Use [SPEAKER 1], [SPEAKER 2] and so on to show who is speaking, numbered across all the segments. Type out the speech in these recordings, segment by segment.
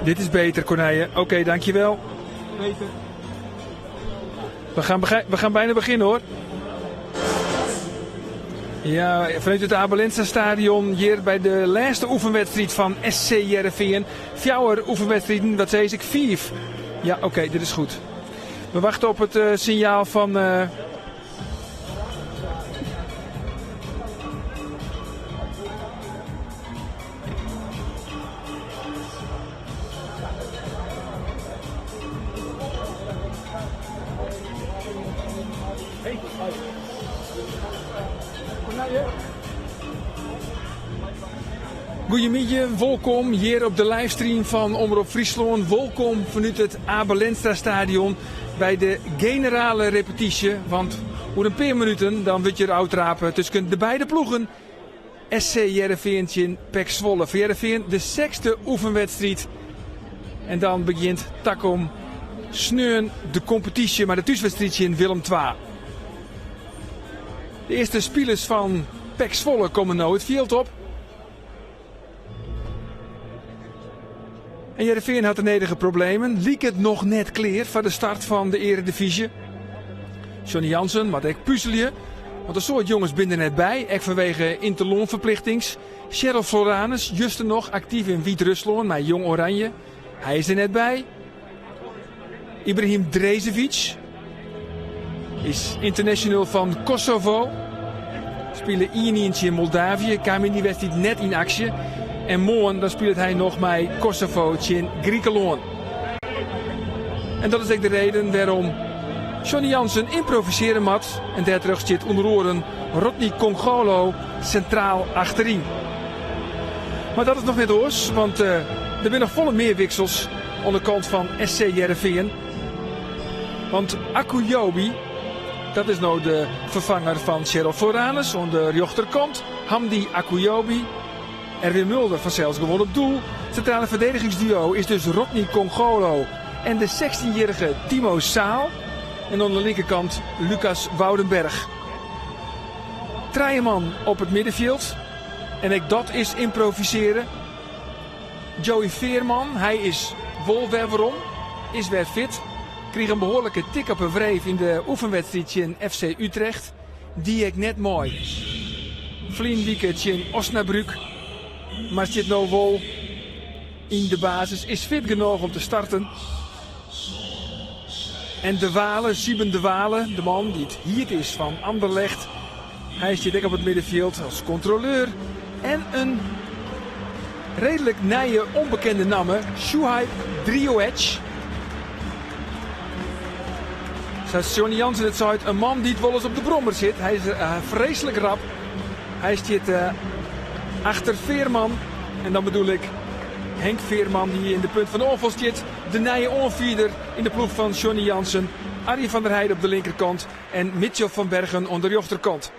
[SPEAKER 1] Dit is beter, Corneille. Oké, dankjewel.
[SPEAKER 2] Beter.
[SPEAKER 1] We gaan bijna beginnen, hoor. Ja, vanuit het Abelensta stadion hier bij de laatste oefenwedstrijd van SC Heerenveen. 4 oefenwedstrijden, wat zei ik? 4. Ja, oké, dit is goed. We wachten op het signaal van... Goedemiddag, welkom hier op de livestream van Omroep Friesland. Welkom vanuit het Abelensta stadion bij de generale repetitie. Want voor een paar minuten dan wordt je er uitrapen tussen de beide ploegen. SC Heerenveen en PEC Zwolle. Voor Heerenveen de 6e oefenwedstrijd. En dan begint Takom sneun de competitie, maar de thuiswedstrijd in Willem II. De eerste spelers van PEC Zwolle komen nou het veld op. En Heerenveen had de enige problemen. Liek het nog net clear voor de start van de Eredivisie. Johnny Jansen, maar ik puzzelje. Want een soort jongens binden net bij. Echt vanwege interloonverplichtings. Cheryl Floranus, juist nog actief in Wit-Rusland, maar Jong Oranje. Hij is er net bij. Ibrahim Drezevic is international van Kosovo. Spelen Ienientje in Moldavië. Kwam in die wedstrijd net in actie. En morgen dan speelt hij nog met Kosovo in Griekenland. En dat is ook de reden waarom Johnny Jansen improviseren moet. En daar terug zit onder oren Rodney Congolo centraal achterin. Maar dat is nog net oors, want er zijn nog volle meer wissels aan de kant van SC Heerenveen. Want Akuyobi, dat is nou de vervanger van Cheryl Floranus aan de rechterkant. Hamdi Akuyobi. Erwin Mulder van zelfs gewoon op doel. Het centrale verdedigingsduo is dus Rodney Congolo en de 16-jarige Timo Saal. En aan de linkerkant Lucas Woudenberg. Treijeman op het middenveld. En ook dat is improviseren. Joey Veerman, hij is wolwerwerom, is weer fit. Kreeg een behoorlijke tik op een wreef in de oefenwedstrijd in FC Utrecht. Die ik net mooi. Vlien weekend in Osnabrück. Maar zit nou wel in de basis. Is fit genoeg om te starten. En De Wale, Sieben De Wale, de man die het hier is van Anderlecht. Hij zit dik op het middenveld als controleur. En een redelijk nieuwe onbekende naam. Shuaib Drioec. Zoals Johnny Jansen het zei, een man die het wel eens op de brommer zit. Hij is vreselijk rap. Hij zit achter Veerman. En dan bedoel ik Henk Veerman die in de punt van de onval zit. De nieuwe onvierder in de ploeg van Johnny Jansen. Arie van der Heijden op de linkerkant. En Mitchell van Bergen aan de rechterkant.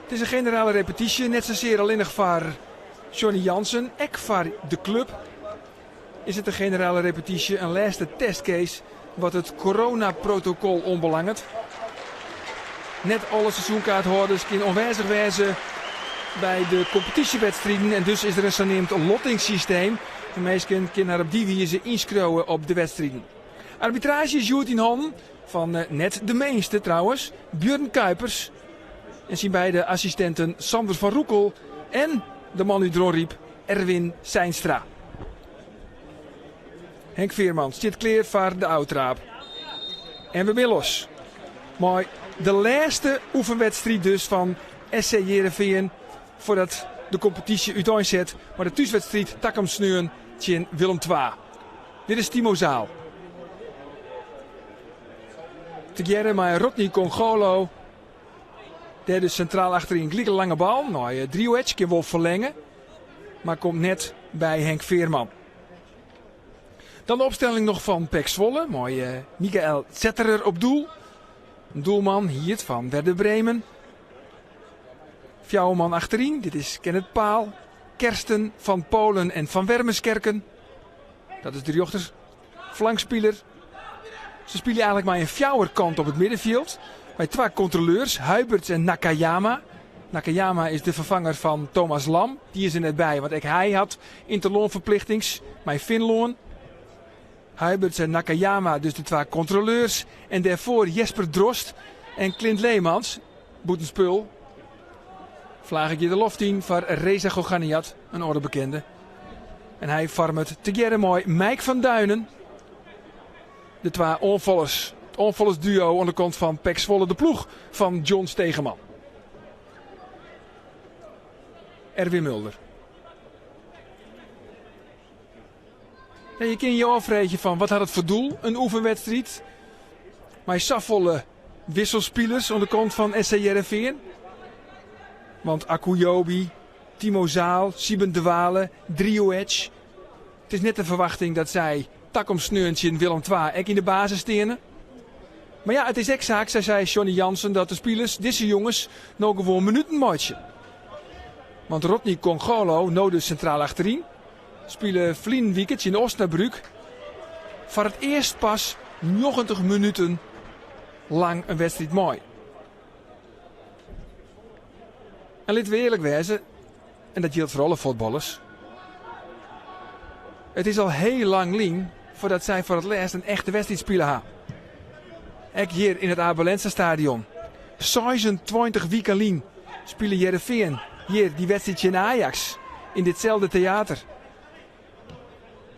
[SPEAKER 1] Het is een generale repetitie. Net zozeer alleen nog voor Johnny Jansen. Ook voor de club is het een generale repetitie. Een laatste testcase wat het coronaprotocol onbelangt. Net alle seizoenkaarthouders kunnen onwijzig wijzen bij de competitiewedstrijden. En dus is er een zogenaamd lottingssysteem. De meesten kunnen naar op die wijze inschrijven op de wedstrijden. Arbitrage is Joert in handen van net de meeste trouwens. Björn Kuipers. En zijn beide assistenten Sander van Roekel en de man die erom riep, Erwin Seinstra. Henk Veerman zit klaar voor de uittraap. En we zijn los. Maar de laatste oefenwedstrijd dus van SC Heerenveen voordat de competitie uiteenzet. Maar de thuiswedstrijd Takum Sneuren tegen Willem II. Dit is Timo Zaal. Tegere met Rodney Congolo. Daar dus centraal achterin Glieke lange bal. Nou, Drioec kan wel verlengen. Maar komt net bij Henk Veerman. Dan de opstelling nog van PEC Zwolle. Mooi Michael Zetterer op doel. Een doelman hier van Werder Bremen. Fjouwerman achterin. Dit is Kenneth Paal. Kersten van Polen en van Wermerskerken. Dat is de rechter flankspeler. Ze spelen eigenlijk maar een fjouwerkant op het middenveld. Bij twee controleurs, Huiberts en Nakayama. Nakayama is de vervanger van Thomas Lam. Die is er net bij, want hij had interloonverplichtings. Mijn Finloon. Huiberts en Nakayama, dus de twee controleurs. En daarvoor Jesper Drost en Clint Leemans. Boetenspul. Vlaag ik je de loftien van Reza Goganiat, een orde bekende. En hij farmt together mooi Mike van Duinen. De twee onvallers. Het onvallers duo aan de kant van PEC Zwolle, de ploeg van John Stegeman. Erwin Mulder. En je kan je afvragen van wat had het voor doel, een oefenwedstrijd. Maar safvolle wisselspelers aan de kant van SC Heerenveen. Want Akuyobi, Timo Zaal, Sieben de Wale, Drioedge. Het is net de verwachting dat zij Takom Sneuntje en Willem II ook in de basis stenen. Maar ja, het is exact, zei Johnny Jansen, dat de spelers, deze jongens, nog gewoon minuten matchen. Want Rodney Congolo, nou dus centraal achterin, spelen Vlien Wiekert in Osnabrück. Voor het eerst pas 90 minuten lang een wedstrijd mooi. En laten we eerlijk wezen, en dat geldt voor alle voetballers. Het is al heel lang lang voordat zij voor het laatst een echte wedstrijd spelen gaan. Ook hier in het Abelense stadion. 26 weken lang spelen Heerenveen hier die wedstrijd in Ajax. In ditzelfde theater.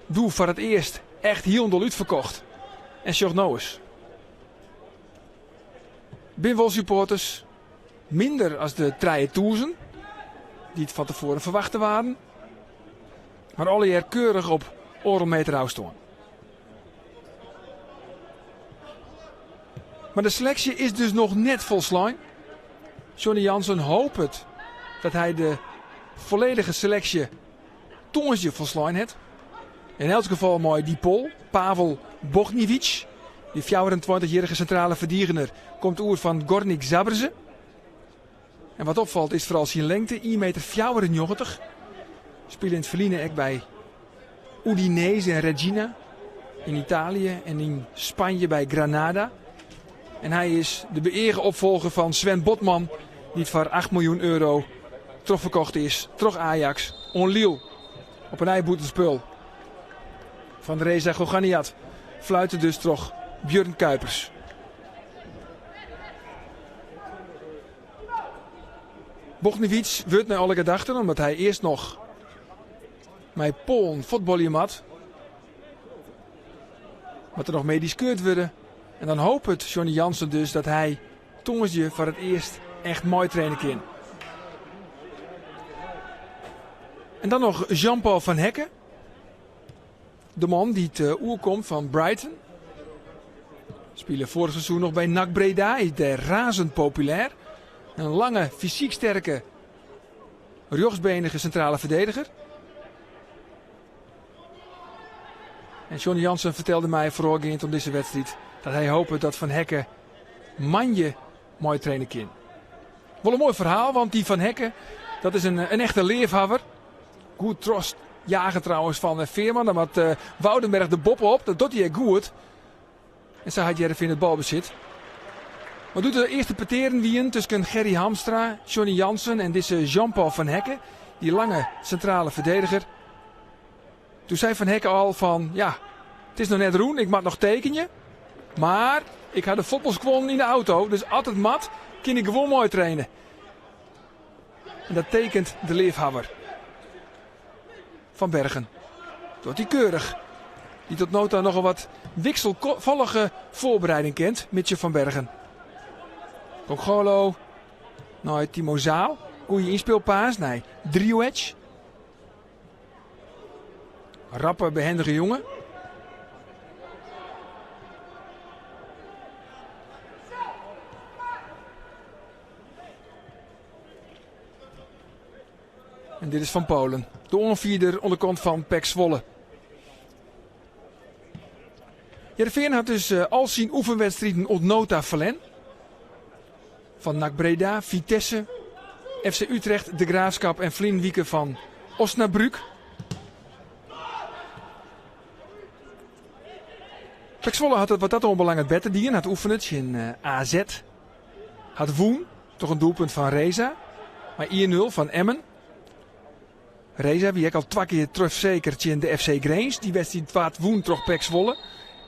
[SPEAKER 1] Doe voor het eerst echt heel uitverkocht. En sjoch nou eens. Binwol supporters minder als de 3000 die het van tevoren verwachten waren. Maar alle jaar keurig op oormeter afstand. Maar de selectie is dus nog net volslijn. Johnny Jansen hoopt het dat hij de volledige selectie tongensje volslijn heeft. In elk geval mooi die Pool, Pavel Bogniewicz. Die 24-jarige centrale verdediger komt oer van Gornik Zabrze. En wat opvalt is vooral zijn lengte, 1,94 meter. Spelen in het verliezen ook bij Udinese en Regina. In Italië en in Spanje bij Granada. En hij is de beëerde opvolger van Sven Botman. Die voor 8 miljoen euro terugverkocht is. Terug Ajax. Onliel. Op een eiboetenspul. Van Reza Goganiat. Fluiten dus terug Björn Kuipers. Bogniewicz wordt naar alle gedachten omdat hij eerst nog met Polen voetballen had. Wat er nog mee discuteerd worden. En dan hoopt het Johnny Jansen dus dat hij tongensje voor het eerst echt mooi trainen kan. En dan nog Jean-Paul van Hekken. De man die het komt van Brighton. Spelen vorig seizoen nog bij NAC Breda. Is daar razend populair. Een lange, fysiek sterke, rechtsbenige centrale verdediger. En Johnny Jansen vertelde mij voorafgaand om deze wedstrijd dat hij hoopt dat Van Hekken manje mooi trainen kan. Wel een mooi verhaal, want die Van Hekken, dat is een echte leefhaver. Goed trost jagen trouwens van Veerman. Dan had Woudenberg de bob op, dat doet hij goed. En zo had Heerenveen het balbezit. Maar doet de eerste peteren wien tussen Gerry Hamstra, Johnny Jansen en deze Jean-Paul van Hekken. Die lange centrale verdediger. Toen zei Van Hekken al van, ja, het is nog net roen, ik mag nog tekenen. Maar ik had de voetbalskwon in de auto, dus altijd mat, kan ik gewoon mooi trainen. En dat tekent de leefhaver. Van Bergen. Doet hij keurig. Die tot nota nogal wat wisselvallige voorbereiding kent, Mitje van Bergen. Congolo. Nou, Timo Zaal. Goeie inspeelpaas. Nee, Drioedge. Rappe, behendige jongen. En dit is van Polen. De onvierder onderkant van PEC Zwolle. Heerenveen had dus al zijn oefenwedstrijden op nota verlen. Van NAC Breda, Vitesse, FC Utrecht, De Graafschap en Vlinwieken van Osnabrück. PEC Zwolle had het wat dat onbelangrijk beter dien. Had oefenend in AZ. Had woen, toch een doelpunt van Reza. Maar 1-0 van Emmen. Reza, wie ik al 2 keer terugzeker in de FC Grains. Die wedstrijd waard woen toch Pek Zwolle.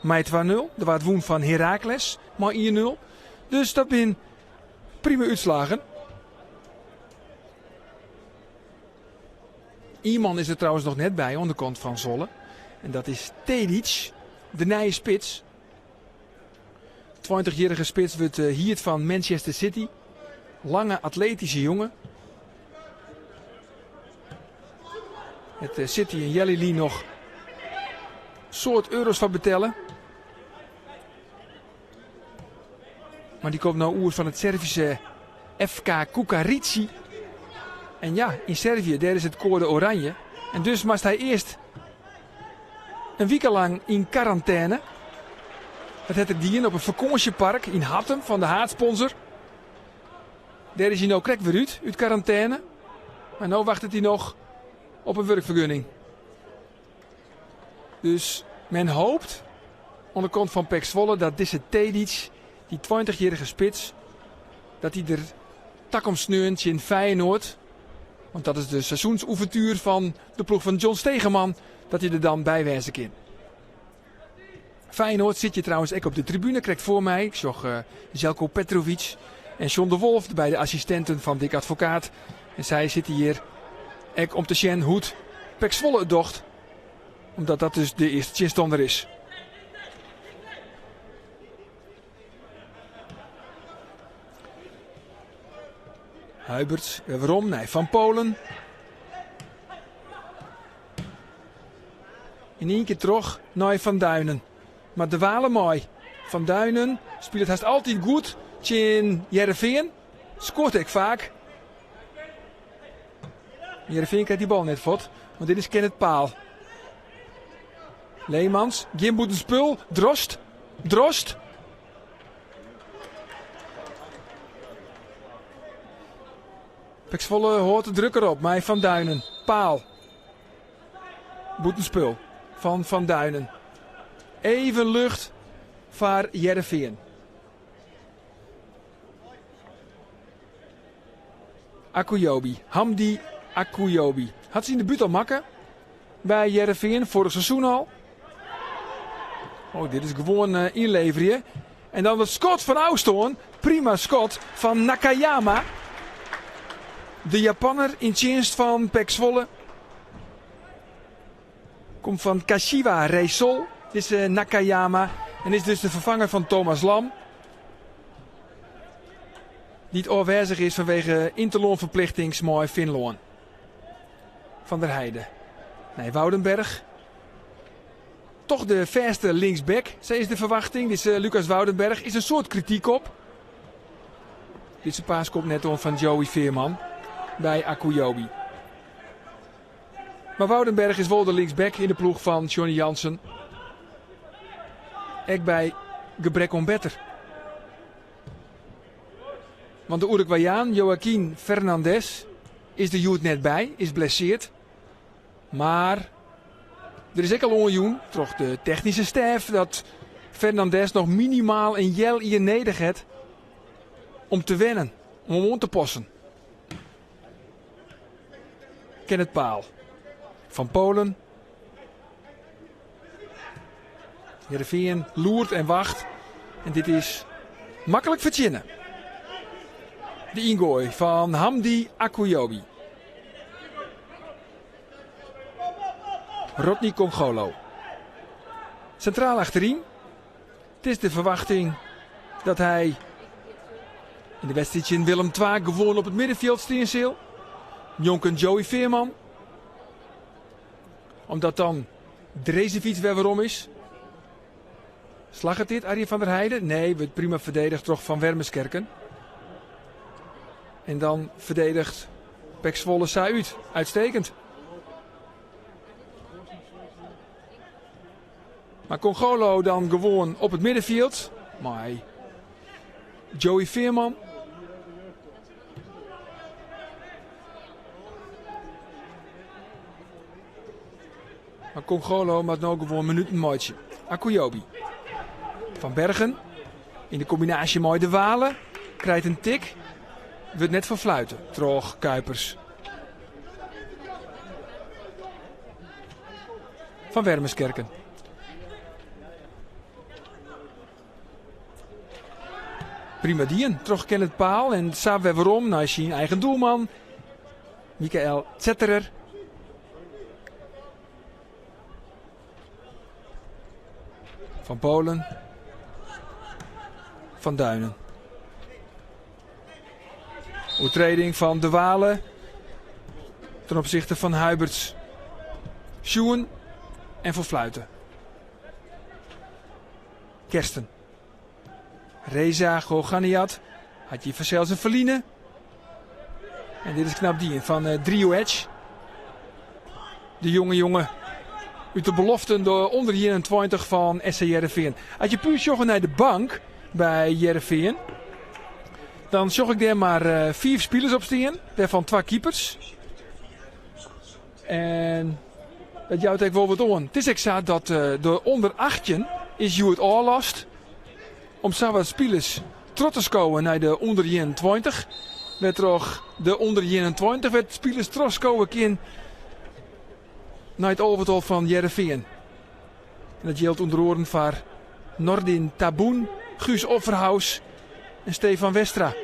[SPEAKER 1] Met 2-0. De waard woen van Heracles. Maar 1-0. Dus dat zijn prima uitslagen. Iemand is er trouwens nog net bij, aan de kant van Zwolle. En dat is Tedic, de nieuwe spits. 20-jarige spits wordt hier van Manchester City. Lange atletische jongen. Het City en Jelly nog soort euro's van betellen. Maar die komt nou oer van het Servische FK Kukarici. En ja, in Servië, daar is het code oranje. En dus moest hij eerst een week lang in quarantaine. Dat had er die op een vakantiepark in Hattem van de haatsponsor. Daar is hij nou krek weer uit quarantaine. Maar nu wacht hij nog op een werkvergunning. Dus men hoopt, aan de kant van Pek Zwolle, dat deze Tedic, die 20-jarige spits, dat hij er tak om sneunt in Feyenoord. Want dat is de seizoensouvertuur van de ploeg van John Stegeman, dat hij er dan bij wijzen kan. Feyenoord zit je trouwens ook op de tribune, krijgt voor mij. Ik zag Željko Petrovic en John de Wolf, de beide assistenten van Dick Advocaat. En zij zitten hier ook om te zien hoe het Pek Zwolle het docht. Omdat dat dus de eerste chinstander is. Huiberts, waarom? Nee, Van Polen. In één keer terug naar Van Duinen. Maar de Walen mooi. Van Duinen speelt het altijd goed. In Heerenveen scoort ik vaak. Heerenveen krijgt die bal net vod. Want dit is Kenneth Paal. Leemans, Gimboet spul. Drost. Pek Zwolle hoort de druk erop. Maar Van Duinen. Paal. Boetenspul van Van Duinen. Even lucht voor Heerenveen. Akuyobi. Hamdi Akuyobi. Had ze in de buurt al makken. Bij Heerenveen. Vorig seizoen al. Oh, dit is gewoon inleveren. En dan het schot van Austorn. Prima schot van Nakayama. De Japanner in dienst van Pek Zwolle. Komt van Kashiwa Reysol. Dit is Nakayama. En is dus de vervanger van Thomas Lam. Die het afwezig is vanwege interloonverplichtingsmooi Finloon. Van der Heijden. Nee, Woudenberg. Toch de verste linksback. Zij is de verwachting. Dit is Lucas Woudenberg. Is een soort kritiek op. Dit paas komt net om van Joey Veerman. Bij Akuyobi. Maar Woudenberg is wel de linksback in de ploeg van Johnny Jansen. Ook bij gebrek om beter. Want de Uruguayaan Joaquín Fernandez is er Joet net bij. Is blesseerd. Maar er is ook al onjoen, toch de technische staf, dat Fernandez nog minimaal een jel hier nedig heeft om te wennen. Om hem om te passen. Kenneth Paal. Van Polen. Heerenveen loert en wacht. En dit is makkelijk verzinnen. De ingooi van Hamdi Akuyobi. Rodney Congolo. Centraal achterin. Het is de verwachting dat hij in de wedstrijd in Willem II gewoon op het middenveld steensil. Jonken Joey Veerman. Omdat dan Drezefiets weer waarom is. Slag het dit, Arjen van der Heijden? Nee, wordt prima verdedigd toch van Wermerskerken. En dan verdedigt Pek Zwolle Saüd. Uitstekend. Maar Congolo dan gewoon op het middenveld. Maar Joey Veerman. Maar Congolo maakt nou gewoon minuten mooitje. Akuyobi. Van Bergen. In de combinatie mooi de Walen. Krijgt een tik. wordt net van fluiten. Troch Kuipers. Van Wermerskerken. Prima dien. Troch Kenneth Paal. En samen we waarom naar zijn eigen doelman. Michael Zetterer. Van Polen. Van Duinen. Oortreding van De Walen. Ten opzichte van Huiberts. Sjoen. En van Fluiten. Kersten. Reza Goganiat. Had je Verzels en Verline. En dit is knap die van Drio Edge. De jonge uit de beloften door onder 21 van SC Heerenveen. Als je puur joggen naar de bank bij Heerenveen, dan zag ik daar maar 4 spelers op staan. Daarvan 2 keepers. En dat jouwt ik wel wat aan. Het is exact dat de onder 18 is je het oorlast. Om zo wat spelers trots te komen naar de onder 21. Werd toch de onder 21 werd spelers trots komen in naar het overtal van Heerenveen. En dat geldt onder oren van Nordin Taboen, Guus Offerhaus en Stefan Westra.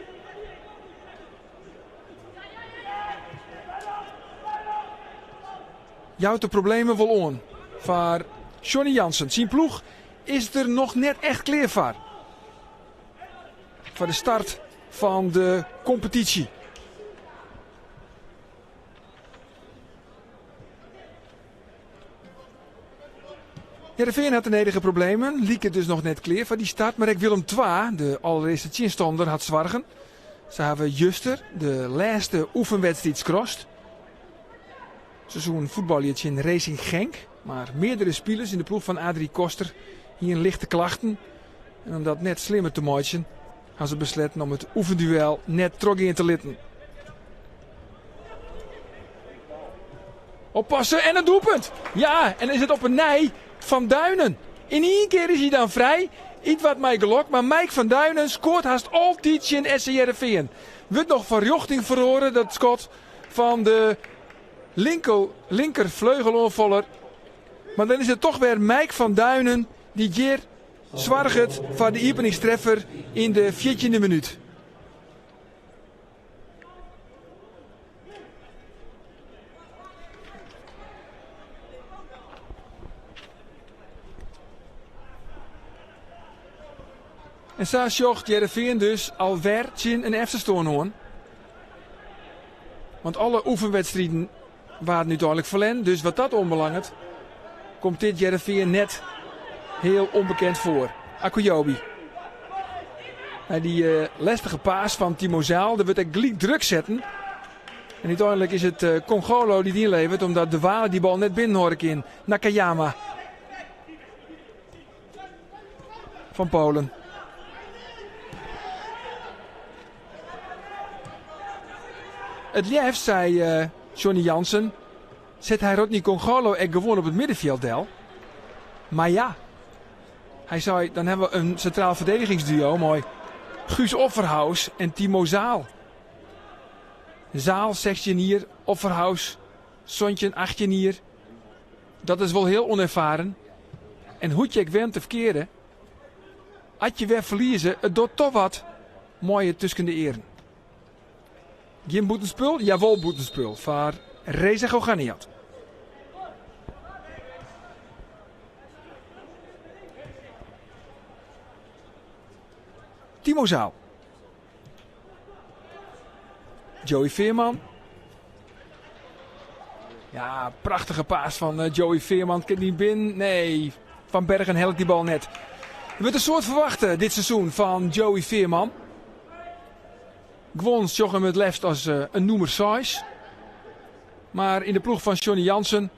[SPEAKER 1] Jouwt de problemen wel aan. Voor Johnny Jansen. Zijn ploeg is er nog net echt klaar voor. Voor de start van de competitie. Heerenveen had de enige problemen. Liek het dus nog net klaar voor die start. Maar ik Willem II, de allereerste chinstander, had zwargen. Ze hebben Juster, de laatste oefenwedstrijd crossed. Seizoen voetballietje in Racing Genk. Maar meerdere spelers in de ploeg van Adrie Koster hier in lichte klachten. En om dat net slimmer te maken, hadden ze besloten om het oefenduel net terug in te litten. Oppassen en een doelpunt. Ja, en is het op een nij van Duinen. In één keer is hij dan vrij. Iets wat mij gelokt, maar Mike van Duinen scoort haast altijd in SC Heerenveen. Wordt nog van Jochting verhoren, dat schot van de linker vleugeloonvaller. Maar dan is het toch weer Mike van Duinen die hier zwargt voor de openingstreffer in de 14e minuut. En zo zocht Heerenveen dus alweer een Efterstoorn hoorn. Want alle oefenwedstrijden waren nu duidelijk verlen. Dus wat dat onbelangt, komt dit Heerenveen net heel onbekend voor. Akuyobi. Die lastige paas van Timo Zaal, daar wordt hij gelijk druk zetten. En uiteindelijk is het Congolo die inlevert, omdat De Walen die bal net binnen hoor ik in. Nakayama. Van Polen. Het liefst, zei Johnny Jansen, zet hij Rodney Congolo echt gewoon op het middenveld del. Maar ja, hij zei, dan hebben we een centraal verdedigingsduo, mooi. Guus Offerhaus en Timo Zaal. Zaal 16 Offerhaus, Sontje 18. Dat is wel heel onervaren. En hoe je went te verkeren, als je weer verliezen, het doet toch wat mooie tussen de eren. Geen boetenspul? Jawel boetenspul. Voor Reza Goganiat. Timo Zaal. Joey Veerman. Ja, prachtige paas van Joey Veerman. Kan niet binnen. Nee, Van Bergen helpt die bal net. Er wordt een soort verwachten dit seizoen van Joey Veerman. Gewoon joggen met left als een noemer 6. Maar in de ploeg van Johnny Jansen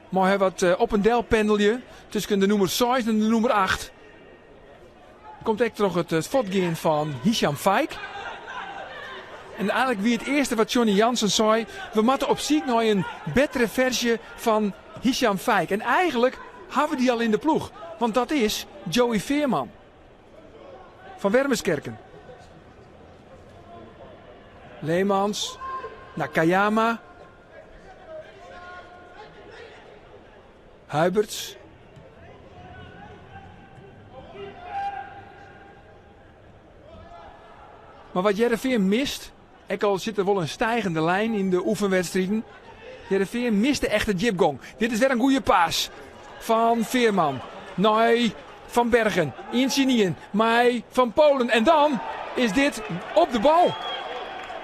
[SPEAKER 1] mag hij wat op een delpendelje tussen de noemer 6 en de noemer 8. Komt echt nog het fotgaan van Hicham Faik. En eigenlijk wie het eerste wat Johnny Jansen zei, we moeten op zoek naar een betere versie van Hicham Faik. En eigenlijk hebben we die al in de ploeg. Want dat is Joey Veerman. Van Wermerskerken. Leemans. Nakayama. Huiberts. Maar wat Heerenveen mist, ook al zit er wel een stijgende lijn in de oefenwedstrijden. Heerenveen miste echt de jipgong. Dit is weer een goede paas van Veerman. Nee, Van Bergen. Insignien. Maar van Polen. En dan is dit op de bal.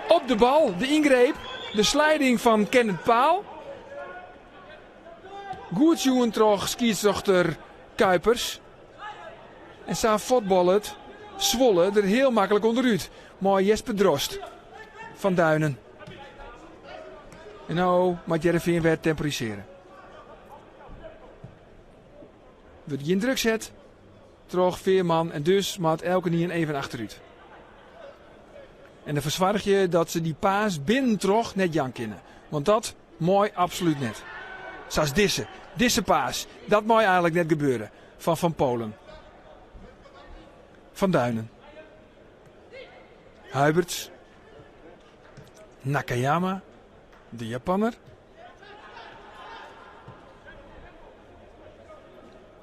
[SPEAKER 1] Op de bal. De ingreep. De sliding van Kenneth Paal. Goed jongen toch, scheidsrechter Kuipers. En zo voetballet Zwolle er heel makkelijk onderuit. Maar Jesper Drost van Duinen. En nou moet Heerenveen weer temporiseren. Wordt je in druk zet. Troch Veerman en dus maakt elke niet even achteruit. En dan verzwaar je dat ze die paas binnen troch net jan kunnen. Want dat mooi absoluut net. Zoals Disse paas. Dat mooi eigenlijk net gebeuren. Van Polen. Van Duinen. Huiberts. Nakayama. De Japanner.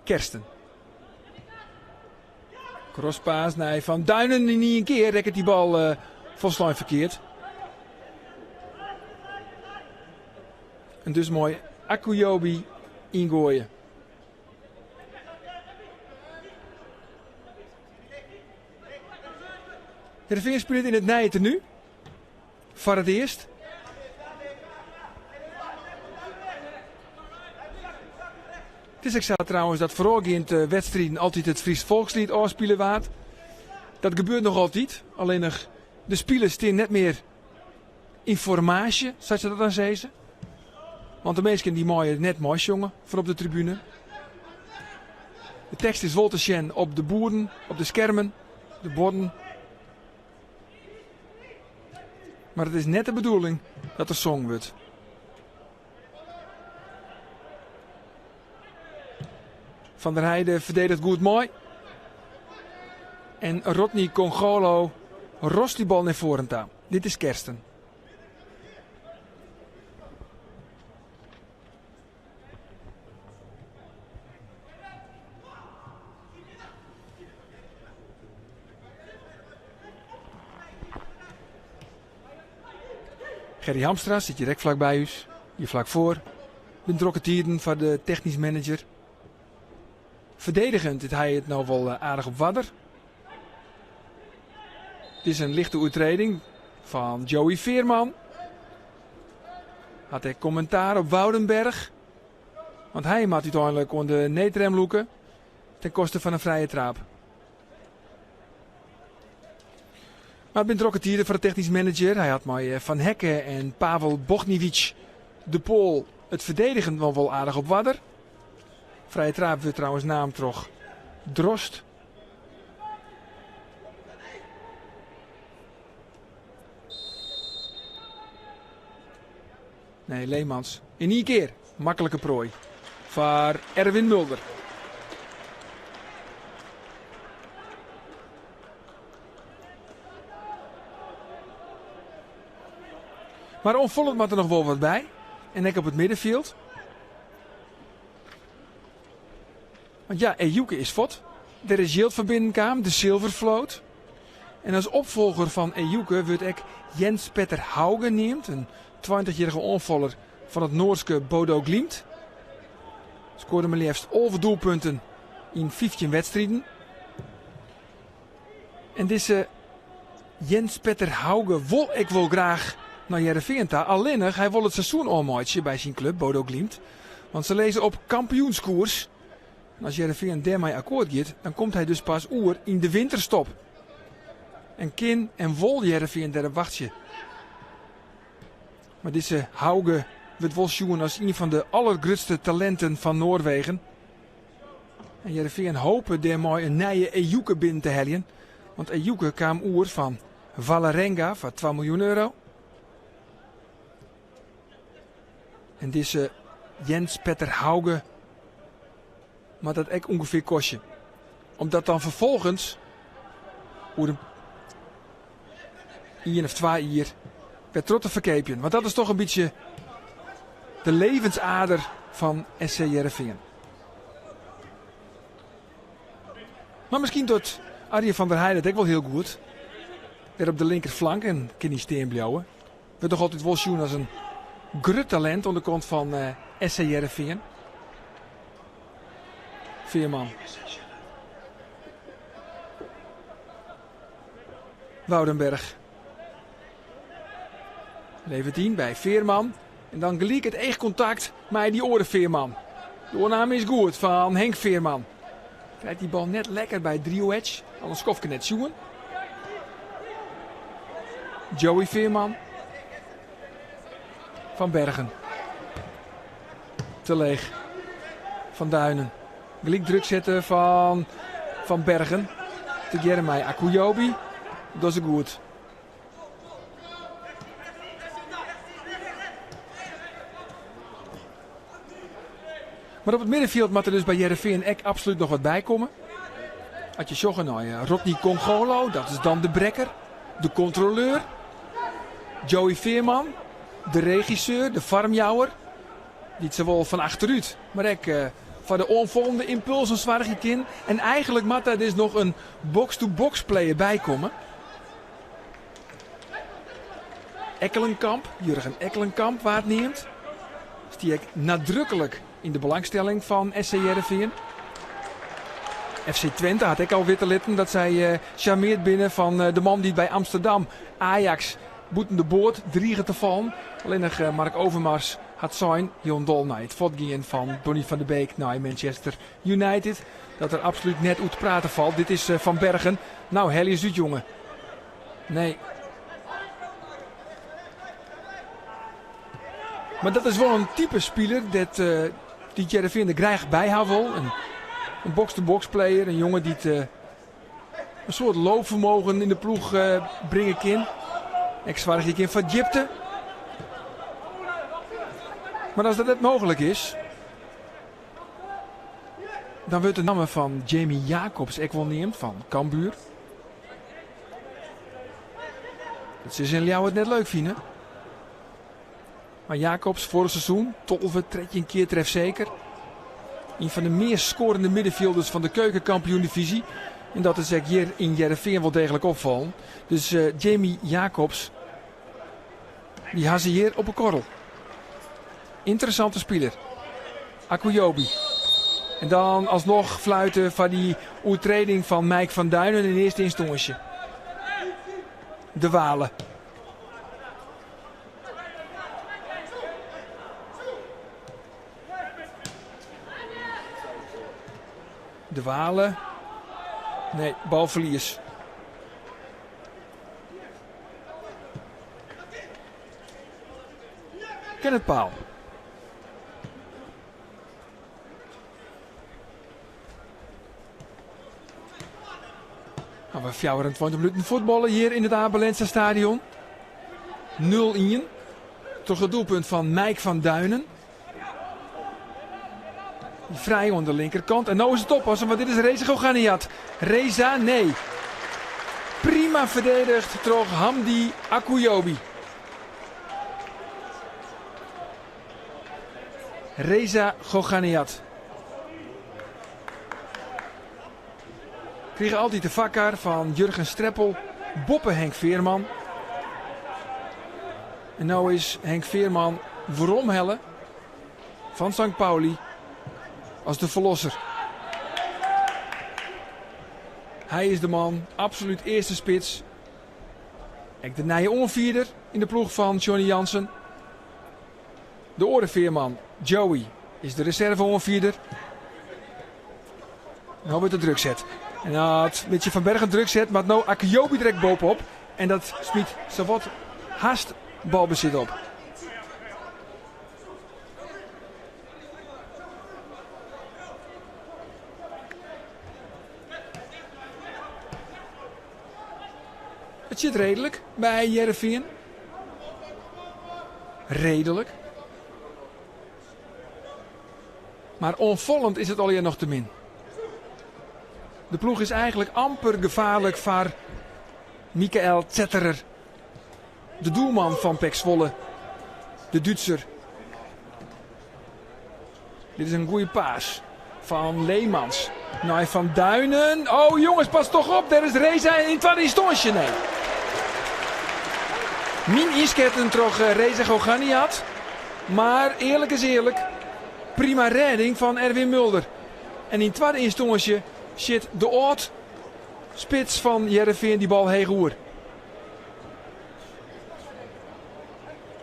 [SPEAKER 1] Kersten. Crosspaas. Nee, Van Duinen niet een keer. Rekkert die bal volslijn verkeerd. En dus mooi Akuyobi ingooien. Heerenveen speelt in het Nijen nu. Voor het eerst. Het is ook zo trouwens dat vooral in de wedstrijden altijd het Fries volkslied afspelen waard. Dat gebeurt nog altijd. Alleen nog de spelers staan net meer informatie, zoals ze dat dan zeggen. Want de meesten die mooie net mooi jongen van op de tribune. De tekst is wel te zien op de boeren, op de schermen, de borden. Maar het is net de bedoeling dat er zong wordt. Van der Heijden verdedigt goed mooi. En Rodney Congolo rost die bal naar voren toe. Dit is Kersten. Gerry Hamstra zit direct vlakbij u. Hier vlak voor. Ben Drokketieren van de technisch manager. Verdedigend is hij het nou wel aardig op wadder. Het is een lichte uitreding van Joey Veerman. Had hij commentaar op Woudenberg. Want hij maakt uiteindelijk onder de neetrem loeken. Ten koste van een vrije trap. Maar ik ben Drokketieren voor de technisch manager. Hij had maar Van Hekken en Pavel Bogniewicz de Pool het verdedigen wel aardig op wadder. Vrije trap wordt trouwens naam toch Drost. Nee, Leemans. In één keer. Makkelijke prooi. Voor Erwin Mulder. Maar onvolgend moet er nog wel wat bij. En ik op het middenveld. Want ja, Ejuke is fot. Er is Jilt van Binnenkaam, de Silvervloot. En als opvolger van Ejuke wordt ik Jens Petter Hauge genoemd. Een 20-jarige onvoller van het Noorske Bodo Glimt. Scoorde maar liefst 11 doelpunten in 15 wedstrijden. En deze Jens Petter Hauge wil ik wel graag naar Heerenveen. Alleen hij wil het seizoen ommaatje bij zijn club Bodo Glimt. Want ze lezen op kampioenskoers. En als Heerenveen daarmee akkoord gaat, dan komt hij dus pas oer in de winterstop. En kin en wol Heerenveen daar wachtje. Maar deze Hauge wordt wel zien als een van de allergrootste talenten van Noorwegen. En Heerenveen hopen daarmee een nieuwe Ejuke binnen te halen. Want Ejuke kwam oer van Vålerenga voor 2 miljoen euro. En deze Jens Petter Hauge maar dat ook ongeveer kost je. Omdat dan vervolgens, hoe een 1 of 2 jaar, werd trotte verkeepjen. Want dat is toch een beetje de levensader van SC Heerenveen. Maar misschien doet Arjen van der Heijden het ook wel heel goed. Weer op de linkerflank en kan niet steen blijven. We toch altijd wel zien als een grut talent onder de kant van SC Heerenveen. Veerman. Woudenberg. Levert 10 bij Veerman. En dan gelijk het eegcontact met die oren Veerman. De oornaam is goed van Henk Veerman. Krijgt die bal net lekker bij Driehoedge. Anders Skofke net zoen. Joey Veerman. Van Bergen. Te leeg. Van Duinen. Gelijk druk zetten van Bergen. Te Jeremai Akuyobi. Dat is goed. Maar op het middenveld moet er dus bij Heerenveen echt absoluut nog wat bij komen. Had je zoggen nou, Rodney Congolo, dat is dan de brekker. De controleur. Joey Veerman. De regisseur, de farmjouwer. Die zowel van achteruit, maar ook van de onvolgende impulsen zwaar in. En eigenlijk moet daar dus nog een box-to-box player bij komen. Ekkelenkamp, Jurgen Ekkelenkamp, waar het neemt. Is die ook nadrukkelijk in de belangstelling van SC Heerenveen. FC Twente had ik al witte litten dat zij charmeert binnen van de man die bij Amsterdam Ajax boeten de boord driegen te vallen. Alleen nog Mark Overmars had zijn Jon Dol naar het vodgien van Donny van de Beek naar Manchester United. Dat er absoluut net uit te praten valt. Dit is Van Bergen. Nou, hel je zoet jongen. Nee. Maar dat is wel een type speler dat die Heerenveen er graag bij houdt wel. Een box-to-box player. Een jongen die een soort loopvermogen in de ploeg brengen kan. Ik zwaar ik in van Egypte. Maar als dat net mogelijk is, dan wordt de naam van Jamie Jacobs ook wel neemt van Cambuur. Dat ze in Ljouw het net leuk vinden. Maar Jacobs vorig seizoen, 12 tretje een keer treft zeker. Een van de meer scorende middenvelders van de keukenkampioen-divisie. En dat is hier in Heerenveen wel degelijk opvallen. Dus Jamie Jacobs, die had ze hier op een korrel. Interessante speler. Akuyobi. En dan alsnog fluiten van die oertreding van Mike van Duinen in eerste instantie. De Walen. De Walen. Nee, balverlies. Kenneth Paal. Nou, we fjouweren 20 minuten voetballen hier in het Abelense stadion. 0-1. Toch het doelpunt van Mike van Duinen. Vrij onder de linkerkant. En nou is het oppassen, want dit is Reza Goganiat. Reza, nee. Prima verdedigd door Hamdi Akuyobi. Reza Goganiat. Kregen altijd de vakkar van Jurgen Streppel. Boppen Henk Veerman. En nou is Henk Veerman Vromhelle van St. Pauli als de verlosser. Hij is de man, absoluut eerste spits. En de nieuwe onvierder in de ploeg van Johnny Jansen. De orenveerman Joey is de reserve onvierder. Nou wordt de druk zet. En dat beetje Van Bergen druk zet, maar nou Akuyobi direct bovenop. En dat smiet zowat haast balbezit op. Het zit redelijk bij Heerenveen. Redelijk. Maar onvallend is het alweer nog te min. De ploeg is eigenlijk amper gevaarlijk voor Michael Zetterer. de doelman van PEC Zwolle. De Duitser. Dit is een goede paas van Leemans. naar Van Duinen. Oh jongens, pas toch op. Daar is Reza in het tweede instance. Nee. Min isketten toch Reza Gogani had. Maar eerlijk is eerlijk. Prima redding van Erwin Mulder. En in het tweede instance zit de oud spits van Heerenveen die bal heen oer.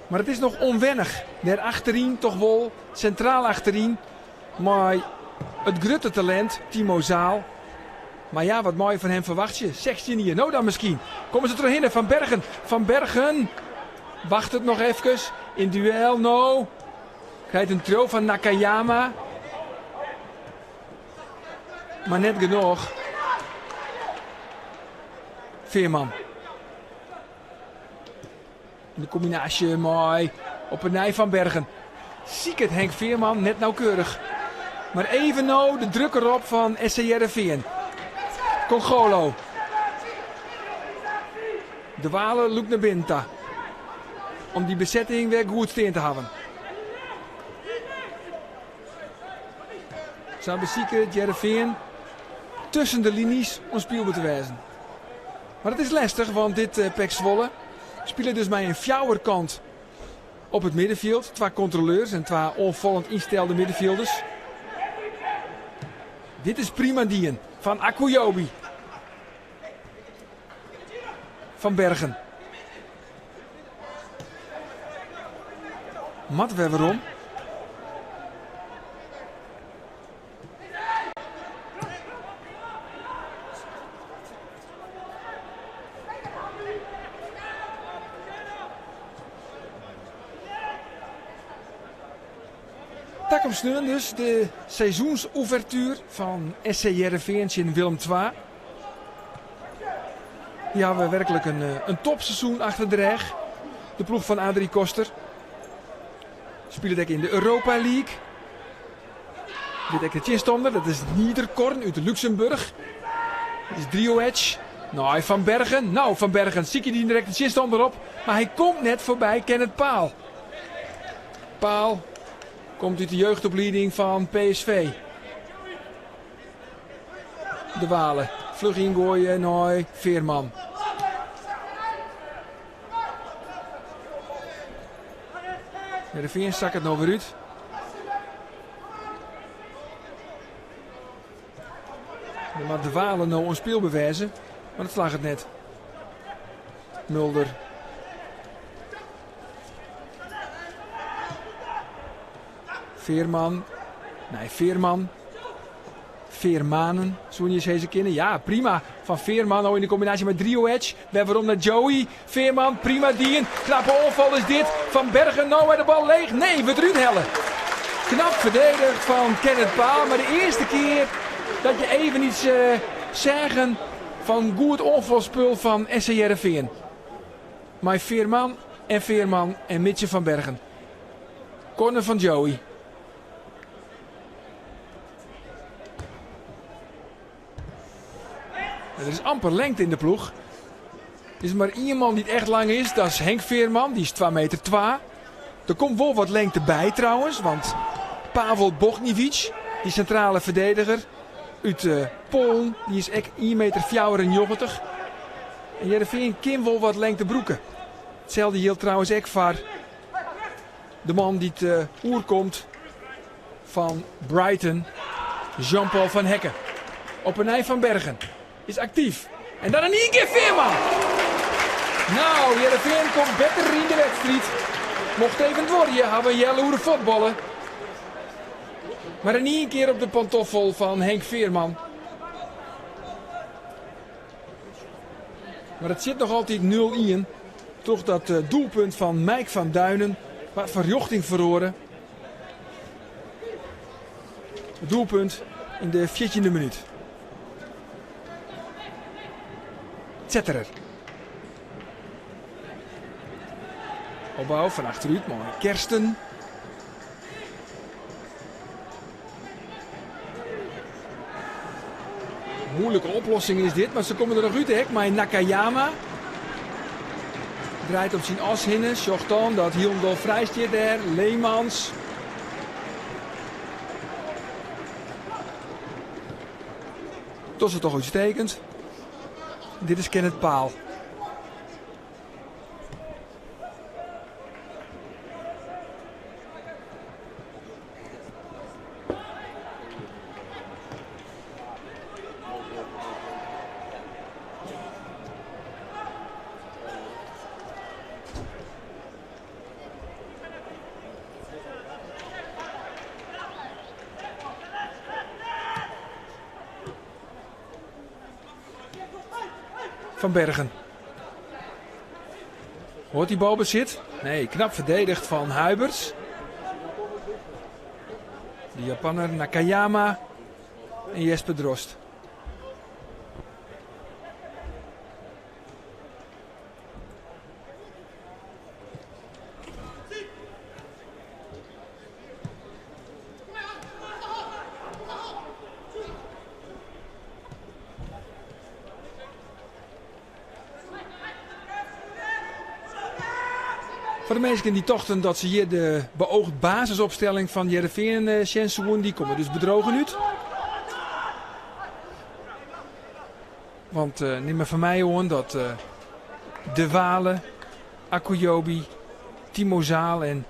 [SPEAKER 1] Maar het is nog onwennig. Daar achterin toch wel. Centraal achterin. Maar het grote talent, Timo Zaal. Maar ja, wat mooi van hem verwacht je. 16 hier, nou dan misschien. Komen ze erheen, Van Bergen. Van Bergen. Wacht het nog even. In duel, no. Krijgt een throw van Nakayama. Maar net genoeg. Veerman. De combinatie mooi. Op een nij van Bergen. Ziek het Henk Veerman, net nauwkeurig. Maar even nou de druk erop van SC Heerenveen. Congolo. De Walen loopt naar Binta. Om die bezetting weer goed steen te houden. Zou bezieken Heerenveen tussen de linies om speelbaar te wijzen. Maar het is lastig, want dit PEC Zwolle spelen dus bij een fjouwerkant op het middenveld. 2 controleurs en 2 onvallend instelde middenvelders. Dit is prima dien van Akuyobi. Van Bergen. Mat weer waarom. Daar komt snel dus de seizoensouvertuur van SC Heerenveen in Willem II. Die hebben werkelijk een topseizoen achter de rug. De ploeg van Adrie Koster. Spelen dek in de Europa League. Dit dek de chinstander, dat is Niederkorn uit Luxemburg. Dit is Drioedge. Nou, Van Bergen. Nou, Van Bergen, zie je die direct de chinstander op. Maar hij komt net voorbij Kenneth Paal. Paal komt uit de jeugdopleiding van PSV. De Walen. Vlug ingooien, nou, Veerman. De Veen zak het nog weer uit. Maar de Walen nou een speel bewijzen. Maar dat slaagt het net. Mulder. Veerman. Nee, Veerman. Veermanen, zo je eens kennen. Ja, prima. Van Veerman nou in de combinatie met Drioedge. We hebben om naar Joey. Veerman, prima dien. Knappe onval is dit. Van Bergen, nou bij de bal leeg. Nee, we eruit hellen. Knap verdedigd van Kenneth Paal. Maar de eerste keer dat je even iets zeggen van goed onvalspul van SC Heerenveen. Maar Veerman en Mitje van Bergen. Corner van Joey. Er is amper lengte in de ploeg. Er is maar één man die het echt lang is. Dat is Henk Veerman. Die is 2,2 meter. Er komt wel wat lengte bij trouwens. Want Pavel Bogniewicz, die centrale verdediger uit Polen. Die is echt 1,94 meter. En Heerenveen kan wel wat lengte broeken. Hetzelfde geldt trouwens ook voor de man die het oer komt van Brighton. Jean-Paul van Hekken. Op een nij van Bergen. Is actief. En dan in één keer Veerman. Nou, Heerenveen komt beter in de wedstrijd. Mocht even het worden, hebben we jaloere voetballen. Maar in één keer op de pantoffel van Henk Veerman. Maar het zit nog altijd 0-1. Toch dat doelpunt van Mike van Duinen. Wat verjochting verloren. Het doelpunt in de 14e minuut. Zetterer. Opbouw van achteruit, mooi. Kersten. Moeilijke oplossing is dit, maar ze komen er nog uit, hè? Maar Nakayama. Draait op zijn as hinnen. Zocht dan dat Hiondel vrijsteert daar. Leemans. Dat is het toch uitstekend. Dit is Kenneth Paal. Van Bergen. Hoort die balbezit? Nee, knap verdedigd van Huiberts. De Japanner Nakayama en Jesper Drost. Voor de mensen die tochten dat ze hier de beoogd basisopstelling van Heerenveen Sjensen, die komen dus bedrogen uit. Want neem maar van mij hoor dat De Wale, Akuyobi, Timo Zaal en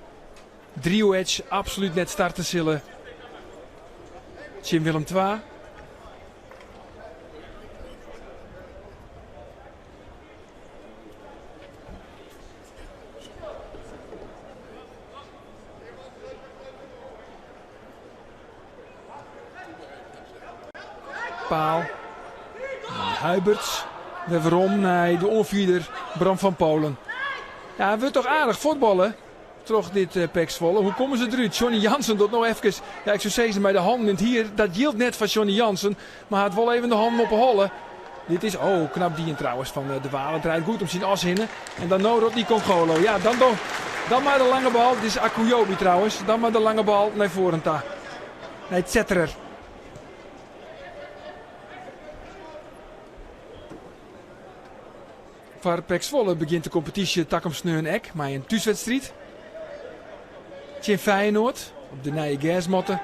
[SPEAKER 1] Drioec absoluut net starten zullen. Jim Willem II. Paal. Huiberts. Weer waarom naar de onvierder Bram van Polen. Ja, hij wil toch aardig voetballen. Toch dit Pek Zwolle. Hoe komen ze eruit? Johnny Jansen doet nog even. Ja, ik zou zeggen bij de handen in het hier. Dat hield net van Johnny Jansen. Maar hij had wel even de handen op hollen. Dit is, oh knap die trouwens van De Wale. Draait goed om zijn as hinnen. En dan Norot die Congolo. Ja, dan maar de lange bal. Dit is Akuyobi trouwens. Dan maar de lange bal naar voren. Nee, Zetterer. Voor Pek Zwolle begint de competitie Takkum Sneu Ek. Maar een thuiswedstrijd. Tjen Feyenoord. Op de nieuwe gasmotten.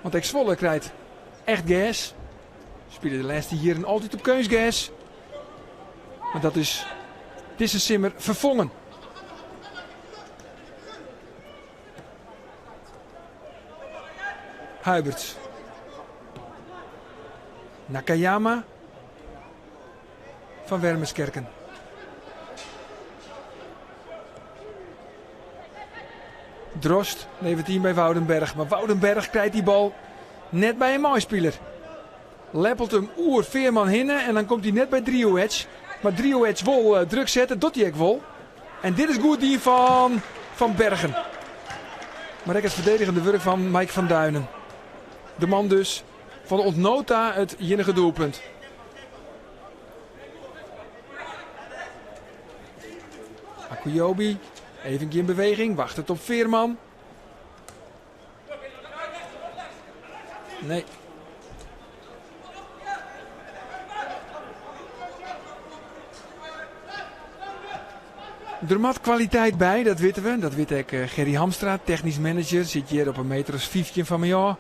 [SPEAKER 1] Want Pek Zwolle krijgt echt gas. Spelen de laatste jaren altijd op keusgas. Maar dat is deze simmer vervangen. Huiberts. Nakayama. Van Wermerskerken. Drost levert hij bij Woudenberg. Maar Woudenberg krijgt die bal net bij een mooispeler. Leppelt hem Veerman hinnen en dan komt hij net bij Drioec. Maar Drioec wil druk zetten, doet hij ook wel. En dit is goed die van Bergen. Maar ik het verdedigende werk van Mike van Duinen. De man dus van Ontnota het enige doelpunt. Akuyobi, even in beweging, wacht het op Veerman. Nee. Er mat kwaliteit bij, dat weten we. Dat weet ik. Gerry Hamstra, technisch manager, zit hier op een meter of 15 van mij.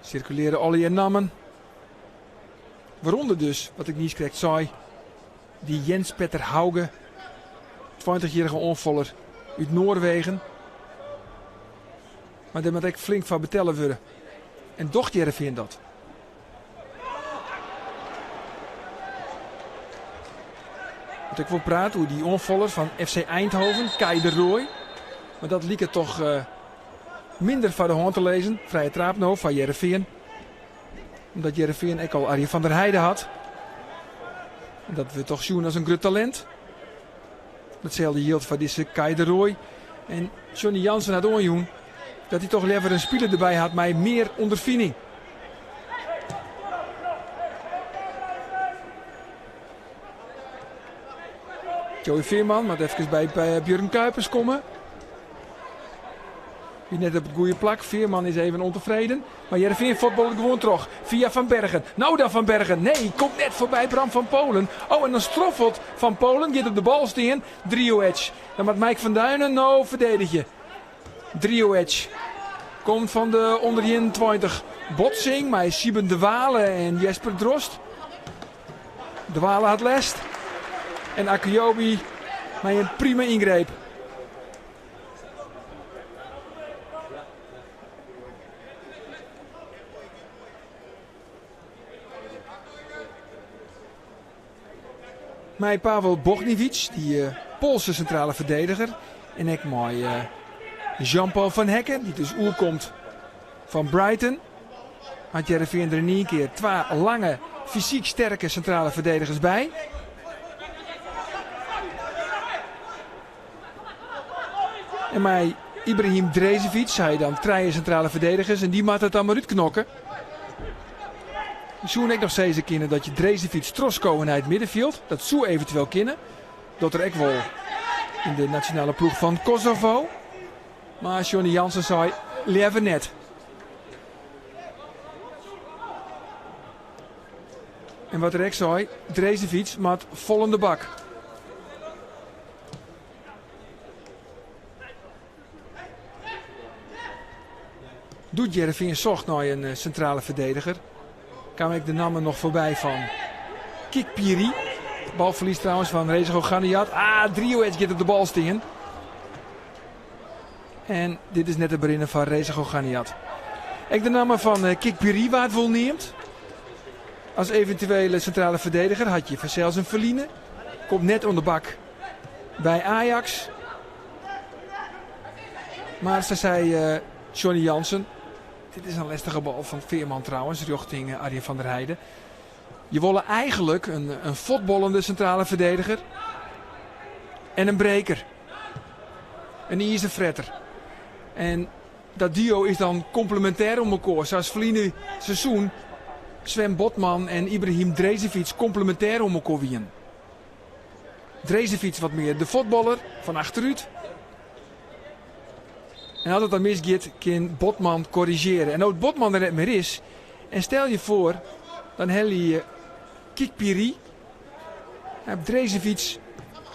[SPEAKER 1] Circuleren Olly en Nammen. Waaronder dus, wat ik niet correct zei, die Jens Petter Hauge, 20-jarige onvoller uit Noorwegen. Maar daar moet ik flink van betellen worden. En docht Heerenveen dat. Want ik wil praten hoe die onvoller van FC Eindhoven, Kai de Rooij. Maar dat liep het toch minder van de hand te lezen. Vrije trap nou van Heerenveen. Omdat Heerenveen ook al Arjen van der Heijden had. En dat we toch zien als een groot talent. Hetzelfde hield van deze Kai de Rooij. En Johnny Jansen had onjoen. Dat hij toch liever een speler erbij had met meer ondervinding. Joey Veerman moet even bij Björn Kuipers komen. Wie net op het goede plak. Veerman is even ontevreden. Maar Heerenveen voetbal gewoon terug. Via Van Bergen. Nou dan Van Bergen. Nee, komt net voorbij Bram van Polen. Oh, en dan Stroffelt van Polen. Gaat op de bal staan. Drio-edge. Dan moet Mike van Duinen nou verdedigen. Drio-edge. Komt van de onder 21 botsing. Maar Sieben de Wale en Jesper Drost. De Wale had lest. En Akoyobi met een prima ingreep. Met Pavel Bogniewicz, die Poolse centrale verdediger. En ik mooi Jean-Paul van Hekken, die dus komt van Brighton. Had Heerenveen er in één keer 2 lange, fysiek sterke centrale verdedigers bij. En met Ibrahim Drezevic zei dan 3 centrale verdedigers en die maakt het dan maar uitknokken. Zou ik nog steeds kennen dat je Drezevic Trosko in het middenveld. Dat zou eventueel kennen. Dat er ook wel in de nationale ploeg van Kosovo. Maar Johnny Jansen zei, liever net. En wat er ook zei, Drezevic maakt vol in de bak. Doet Heerenveen zocht naar een centrale verdediger. Kwam ik de namen nog voorbij van Kikpiri. Balverlies trouwens van Reza Ganiat. Drio-edge gaat op de bal staan. En dit is net de beginnen van Reza Ganiat. Ik de namen van Kikpiri waar het wel neemt. Als eventuele centrale verdediger had je Verzels en Verline. Komt net onder bak bij Ajax. Maar ze zei Johnny Jansen. Dit is een lastige bal van Veerman trouwens, richting Arjen van der Heijden. Je wilde eigenlijk een voetballende centrale verdediger. En een breker. Een eerste fretter. En dat duo is dan complementair om elkaar. Zoals verleden seizoen Sven Botman en Ibrahim Drezevic complementair om elkaar wien. Drezevic wat meer de voetballer van achteruit. En als het dan misgaat, kan Botman corrigeren. En als Botman er net meer is, en stel je voor, dan heb je Kikpiri, Drezevic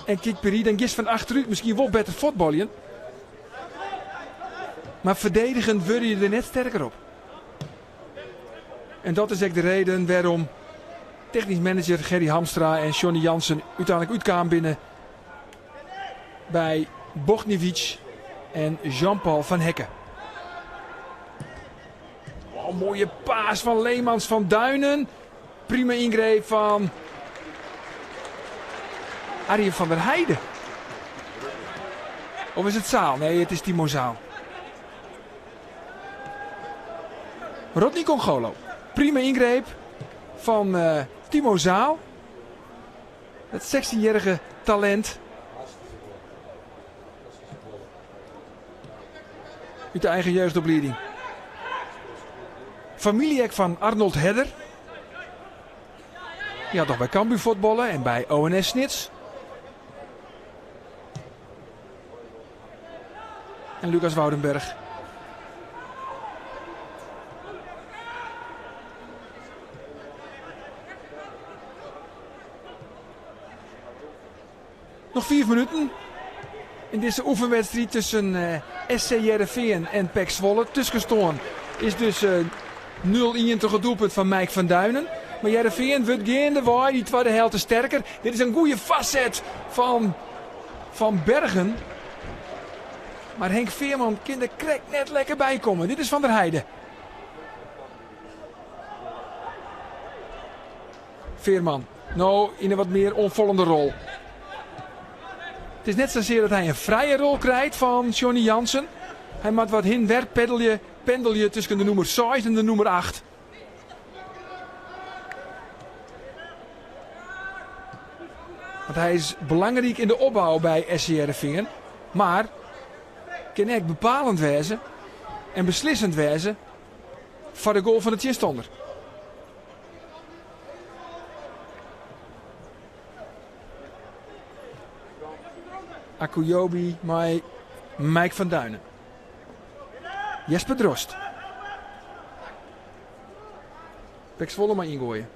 [SPEAKER 1] en Kikpiri, dan gist van achteruit misschien wel beter voetballen. Maar verdedigend word je er net sterker op. En dat is ook de reden waarom technisch manager Gerry Hamstra en Johnny Jansen uiteindelijk uitkwamen binnen bij Bogniewicz en Jean-Paul van Hekken. Oh, mooie paas van Leemans van Duinen. Prima ingreep van Arjen van der Heijden. Of is het Zaal? Nee, het is Timo Zaal. Rodney Congolo. Prima ingreep van Timo Zaal. Het 16-jarige talent. Uit de eigen jeugdopleiding. Familie van Arnold Hedder. Die had nog bij Cambuur voetballen en bij ONS Snits. En Lucas Woudenberg. Nog 4 minuten in deze oefenwedstrijd tussen SC Heerenveen en PEC Zwolle. Tussengestaan is dus 0-1 toch het doelpunt van Mike van Duinen. Maar Heerenveen wordt gaande waar, die tweede helft is sterker. Dit is een goede facet van Bergen. Maar Henk Veerman kan er net lekker bij komen. Dit is Van der Heijden. Veerman, nou in een wat meer onvallende rol. Het is net zozeer dat hij een vrije rol krijgt van Johnny Jansen. Hij moet wat heen-weg pendelen tussen de nummer 6 en de nummer 8. Want hij is belangrijk in de opbouw bij SC Heerenveen. Maar kan echt bepalend wezen en beslissend wezen voor de goal van de tegenstander. Akoyobi met Mike van Duinen. Jesper Drost. Pek Zwolle maar ingooien.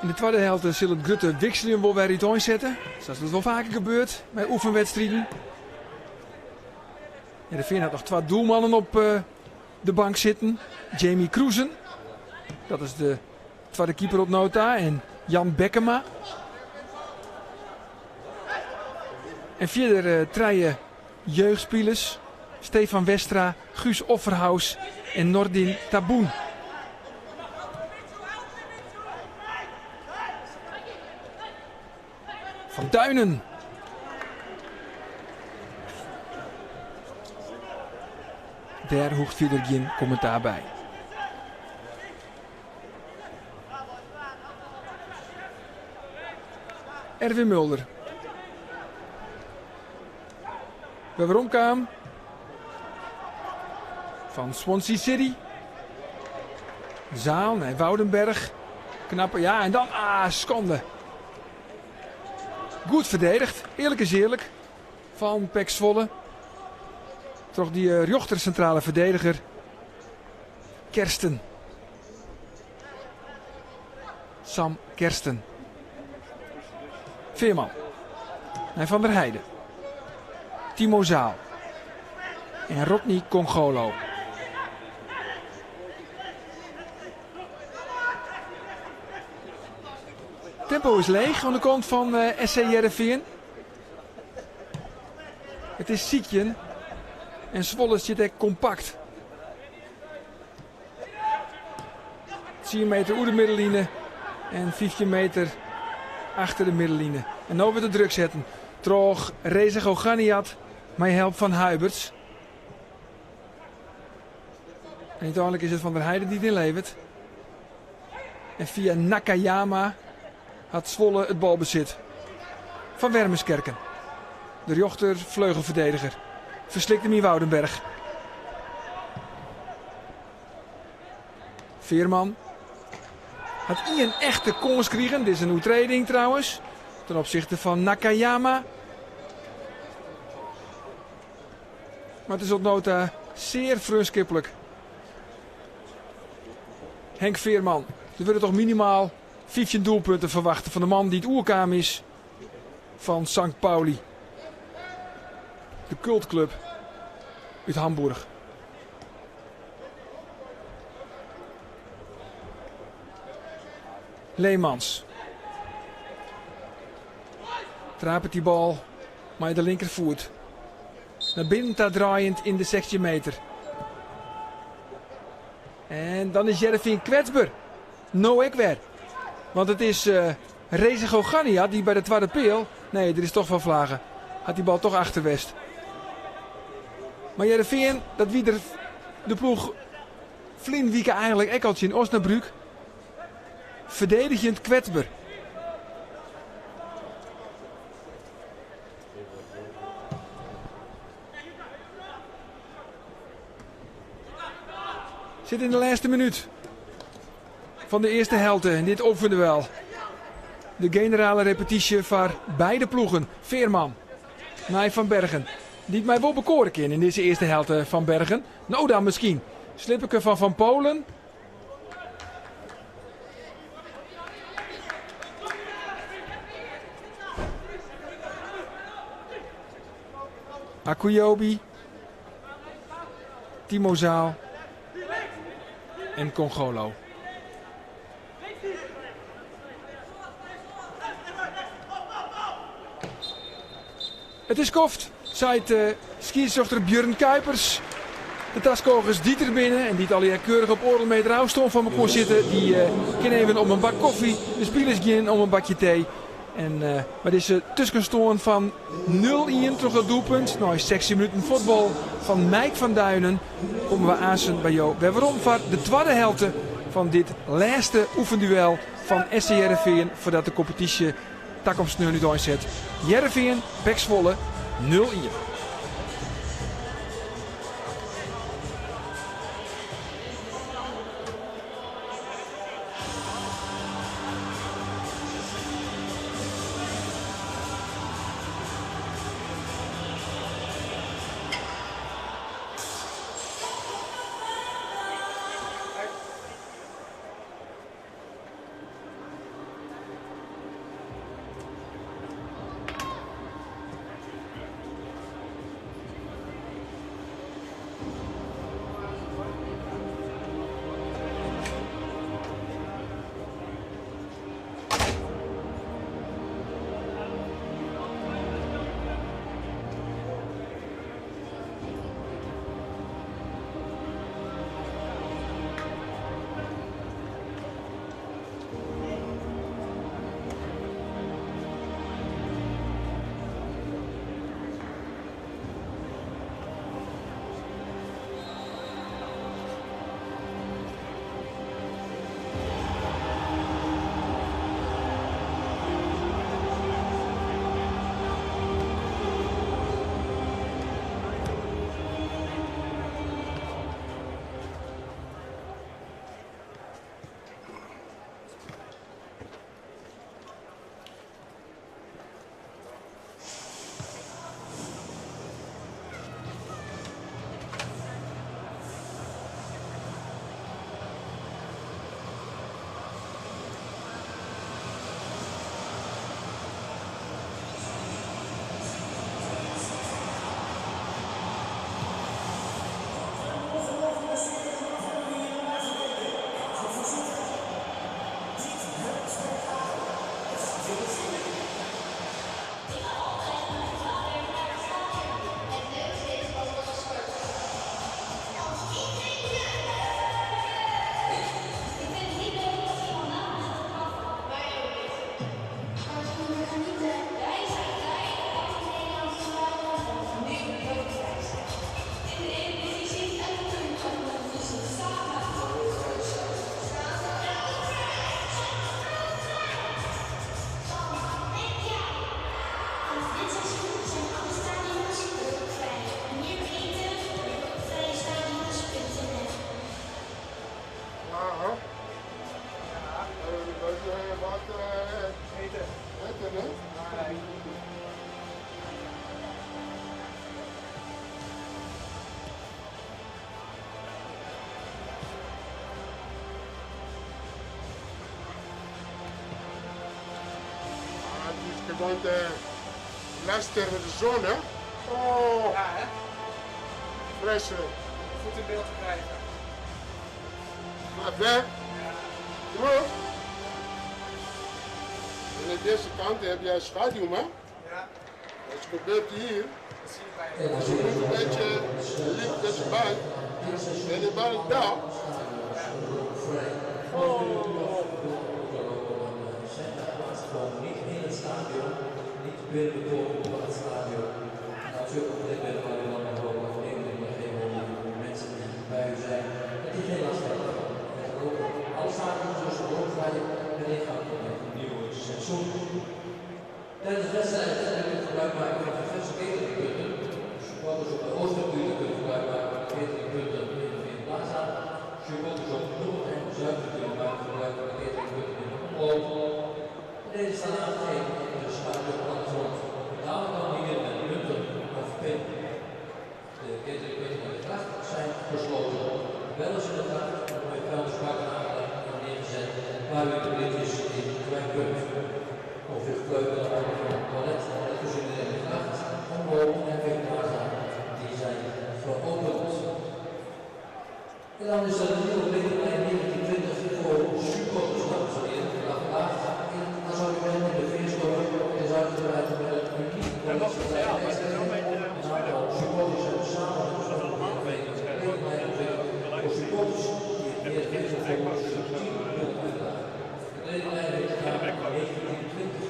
[SPEAKER 1] In de tweede helft zullen Grutte Wikselum wel weer iets inzetten. Zoals dat wel vaker gebeurt bij oefenwedstrijden. Ja, de Veer had nog 2 doelmannen op de bank zitten. Jamie Kroesen, dat is de tweede keeper op nota. En Jan Bekkema. En verder 3 jeugdspelers. Stefan Westra, Guus Offerhaus en Nordin Taboen. Van Duinen. Daar hoeft verder geen commentaar bij. Erwin Mulder. We weer omkwam. Van Swansea City. Zaal naar Woudenberg. Knappe, ja, en dan, schande. Goed verdedigd, eerlijk is eerlijk. Van PEC Zwolle. Toch die Rjochter centrale verdediger. Kersten. Sam Kersten. Veerman. En Van der Heijden. Timo Zaal. En Rodney Congolo. Tempo is leeg aan de kant van SC Heerenveen. Het is ziekje. En Zwolle zit echt compact. 10 meter onder de middenlijne. En 15 meter achter de middenlijne. En nu weer de druk zetten. Troch Reza Goganiat. Met hulp van Huiberts. En uiteindelijk is het Van der Heijden die het inlevert. En via Nakayama had Zwolle het balbezit. Van Wermerskerken. De Rjochter vleugelverdediger. Verslikt hem in Woudenberg. Veerman. Had hij een echte kans gekregen. Dit is een overtreding trouwens. Ten opzichte van Nakayama. Maar het is op nota zeer frunskippelijk. Henk Veerman. Er willen toch minimaal 15 doelpunten verwachten van de man die het oerkaam is van St. Pauli. De cultclub uit Hamburg. Leemans. Trapert die bal met de linkervoet. Naar binnen daar draaiend in de 16 meter. En dan is Heerenveen kwetsbaar. No ik weer. Want het is Reza Gogania die bij de tweede peel. Nee, er is toch wel vlagen. Had die bal toch achterwest. Maar Heerenveen, dat wie er de ploeg Vlinwieken eigenlijk ekkeltje in Osnabrück. Verdedigend kwetsbaar. Zit in de laatste minuut van de eerste helft in dit oefenduel. De generale repetitie voor beide ploegen. Veerman, naar Van Bergen. Die mij wel bekoren kan in deze eerste helft van Bergen. Nou dan misschien. Slippeke van Polen. Akuyobi. Timo Zaal. En Congolo. Het is koft, zei skizochter Björn Kuipers. De taskogers die er binnen en die het al keurig op oorlogmeter afstand van me kon zitten. Die kunnen even om een bak koffie. De spelers gaan om een bakje thee. En met deze tussenstand van 0-1 terug het doelpunt. Nou, 16 minuten voetbal van Mike van Duinen. Komen we aan bij jou. We waarom voor de tweede helft van dit laatste oefenduel van SC Heerenveen. Voordat de competitie tak op snel nu doorzet. Heerenveen, PEC Zwolle 0-1.
[SPEAKER 2] Aha. Wat eten? Eten, hè? Het is gewoon de Leicester met de zon, hè? Oh,
[SPEAKER 1] Ja, hè?
[SPEAKER 2] frisse.
[SPEAKER 1] Goed in beeld te krijgen.
[SPEAKER 2] Maar weg. Terug. En aan deze kant heb je een schaduw, hè?
[SPEAKER 1] Ja,
[SPEAKER 2] Wat gebeurt hier?
[SPEAKER 1] dat zie je bij je.
[SPEAKER 2] Als je moet een beetje liep dat je bal. En de bal daar.
[SPEAKER 3] Niet in het stadion, niet binnen door het stadion. Natuurlijk op dit moment waar we dan nog wel geen mensen die bij u zijn, dat die geen last hebben. Alle stadions dus ook waar je de ingang van het nieuwe seizoen. Tijdens de wedstrijd kunnen we gebruik maken van diverse cateringpunten. Supporters op de Oosterbuurt kunnen gebruik maken van cateringpunten in de Plaza. Supporters op de Noord- en Zuidbuurt maken gebruik van cateringpunten in de Omloop. Deze staan aangegeven in de stadionplatform. Daarom dan hier met punten of pin. De cateringpunten in de gracht zijn gesloten. Wel is in de gracht een mooie vuilnisbak aangelegd en neergezet waar u de blikjes in kwijt kunt. Of uw keuken van het toilet, de voorzieningen in de gracht, omloop en veeplaza, die zijn geopend. En dan is er een nieuwe blikkenlijn 1920 voor supporters, dames en heren. Vandaag dan zou je wel in de feestdoor is uitgebreid met het uniek supporters hebben samen met de gelegenheid ontwikkeld voor supporters die het meer feest voor ons team willen uitdragen. De gelegenheid heeft gedaan in 1920.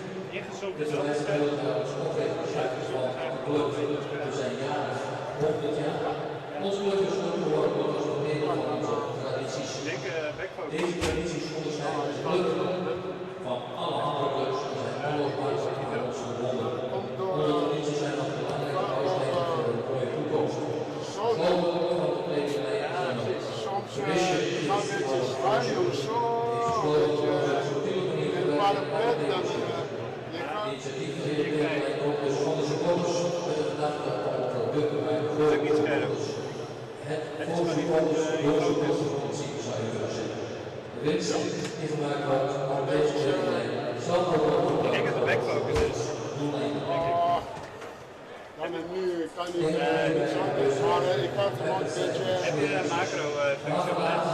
[SPEAKER 3] Dit is een heel trouwens oplevingscijfers van de club. We zijn jarig 100 jaar. Onze club is ook geworden als een deel van onze tradities. Deze tradities onderscheiden de club van alle andere clubs. We zijn onlosbaar van ons verbonden. Onze tradities zijn nog belangrijke bouwstenen voor de mooie toekomst. Slogan van de predikant
[SPEAKER 2] Soms gaan mensen schaduw zo in een parapet dan
[SPEAKER 3] initiatief ook dus van de supporters met de gedachte om producten bij de voorbeelders. Het voor supporters, door supporters principe zou je kunnen zeggen. De winst die gemaakt wordt aan deze gelegenheid zal worden.
[SPEAKER 4] Ik denk dat de backfocus is.
[SPEAKER 2] kan het nu, kan niet iets anders, maar ik had gewoon een beetje...
[SPEAKER 4] Heb je een macro functie op lijst?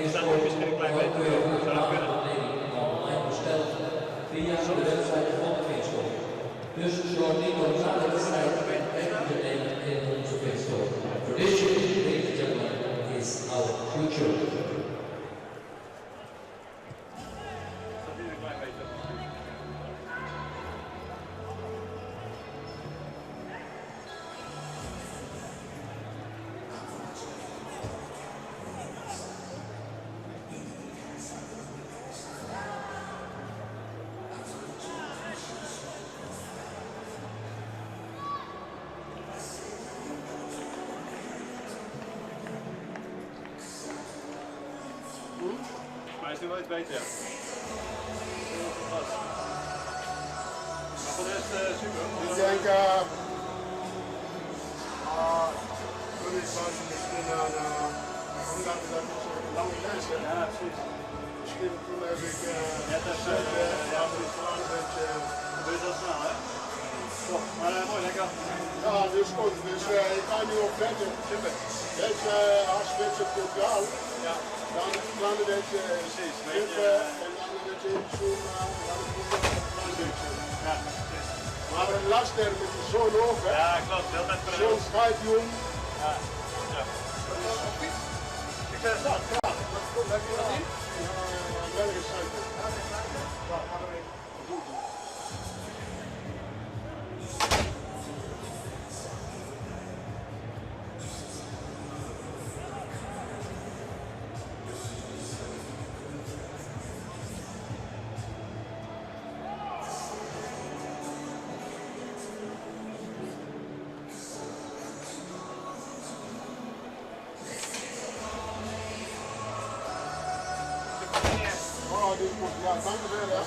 [SPEAKER 4] Er staat ook misschien een klein beetje op. Zou dat kunnen?
[SPEAKER 3] Via de website van de Feeststop. Dus zoals niet op de wedstrijd echt te nemen in onze Feeststop. Tradition, ladies and gentlemen, is our future.
[SPEAKER 4] Staat hier een klein beetje op. Maar is nu wel iets beter, ja. Maar voor de rest super.
[SPEAKER 2] Ik denk, sorry, ik was misschien omdat we dat zo'n lange les hebben.
[SPEAKER 4] Ja, precies.
[SPEAKER 2] Misschien toen heb ik
[SPEAKER 4] Ja, dat is
[SPEAKER 2] gewoon een beetje...
[SPEAKER 4] gebeurt heel snel, hè? Toch, maar mooi, lekker.
[SPEAKER 2] Ja, dat is goed. Dus ik ga nu opletten.
[SPEAKER 4] Super.
[SPEAKER 2] Weet je, als je het totaal,
[SPEAKER 4] Ja,
[SPEAKER 2] dan een beetje
[SPEAKER 4] precies.
[SPEAKER 2] knippen en dan een beetje inzoomen. Dan moet je een beetje.
[SPEAKER 4] Ja, precies.
[SPEAKER 2] Maar een laster met de zon over,
[SPEAKER 4] Ja, klopt. Heel tijd voor
[SPEAKER 2] zo'n schaduw.
[SPEAKER 4] Ja. Ja. Ik zeg dat. Ja.
[SPEAKER 2] Welke suiker? dit komt. Ja, dankjewel. Hè.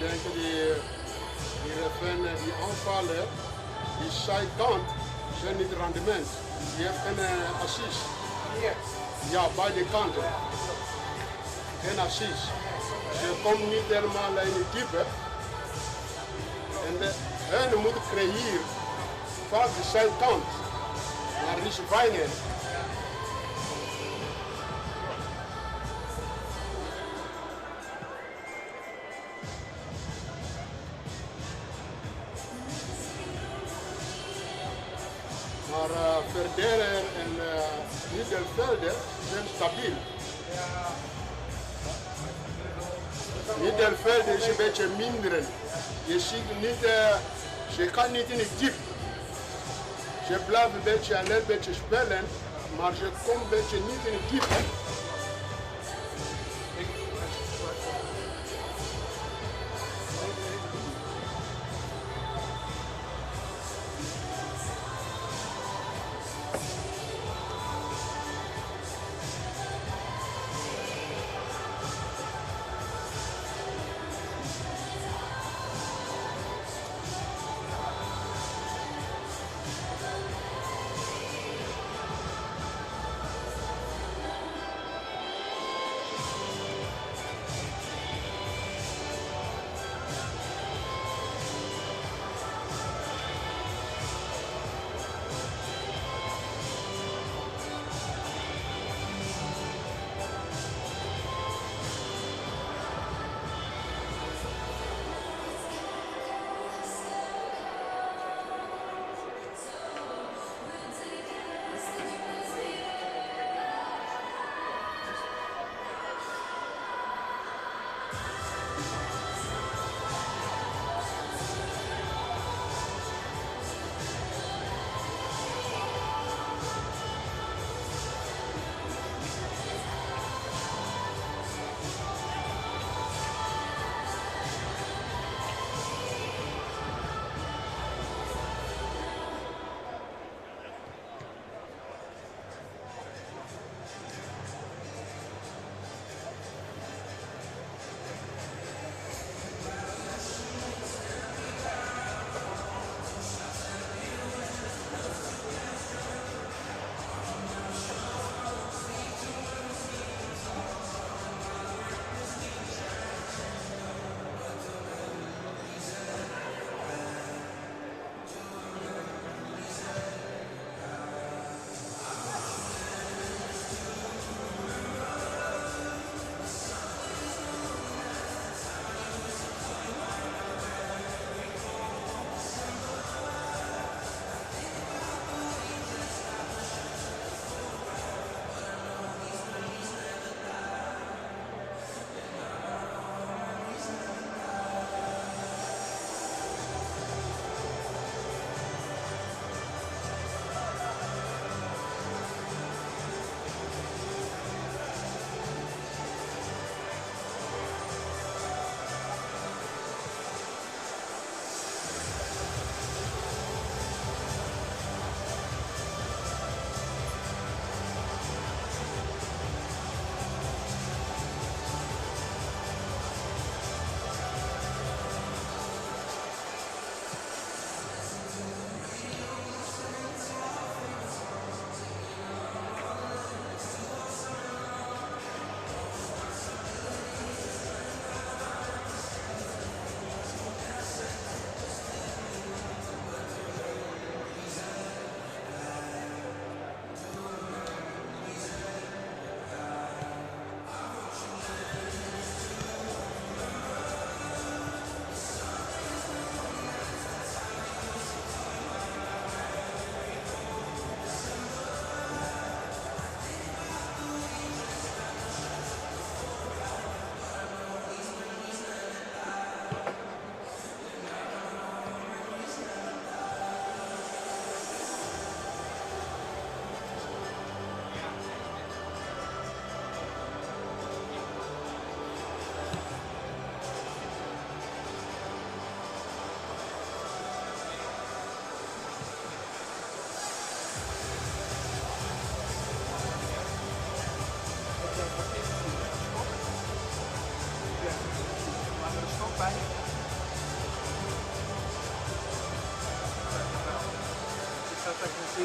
[SPEAKER 2] Ik denk die refreinen die aanvallen, die zijkant zijn niet rendement. Die heeft geen assist. Ja, beide kanten. Geen assist. Ze komt niet helemaal in het diepe. En hun moeten creëren vaak de zijkant. Maar niet zo weinig. Maar Verderer en Middelvelder zijn stabiel. Middelvelder is een beetje minder. Je ziet niet, ze kan niet in het diep. Ze blijft een beetje alleen een beetje spelen, maar ze komt een beetje niet in het diep.
[SPEAKER 1] We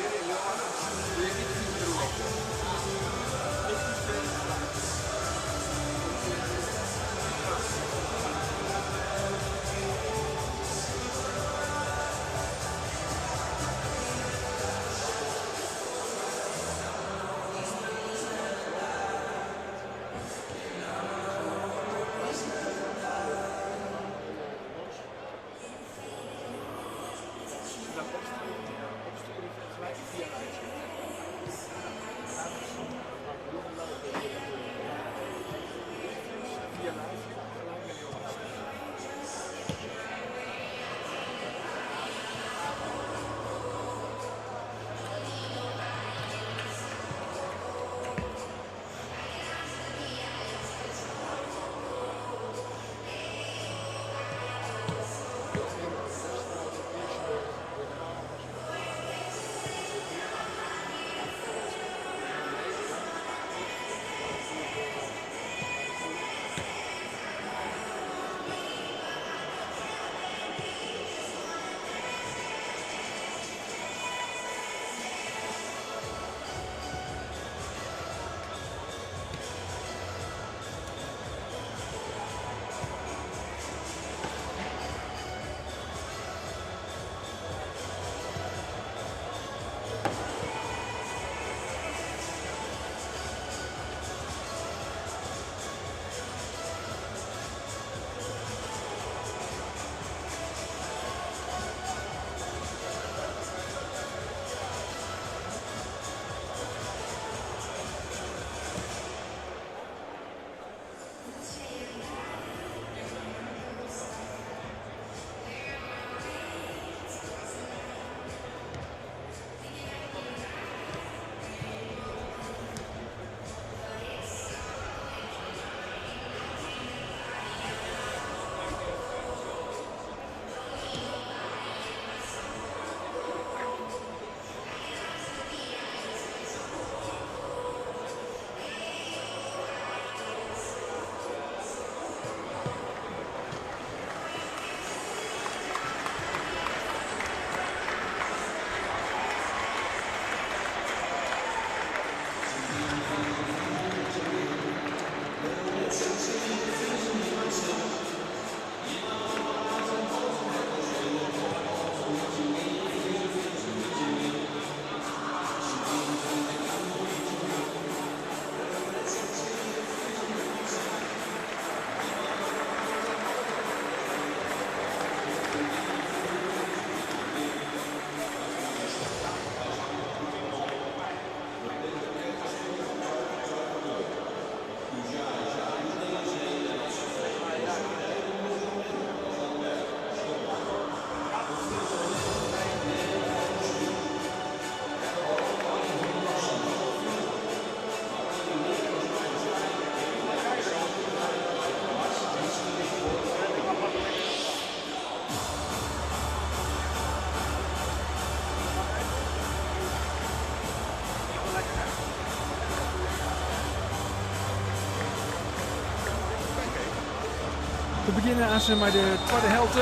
[SPEAKER 1] beginnen aan met de tweede helte.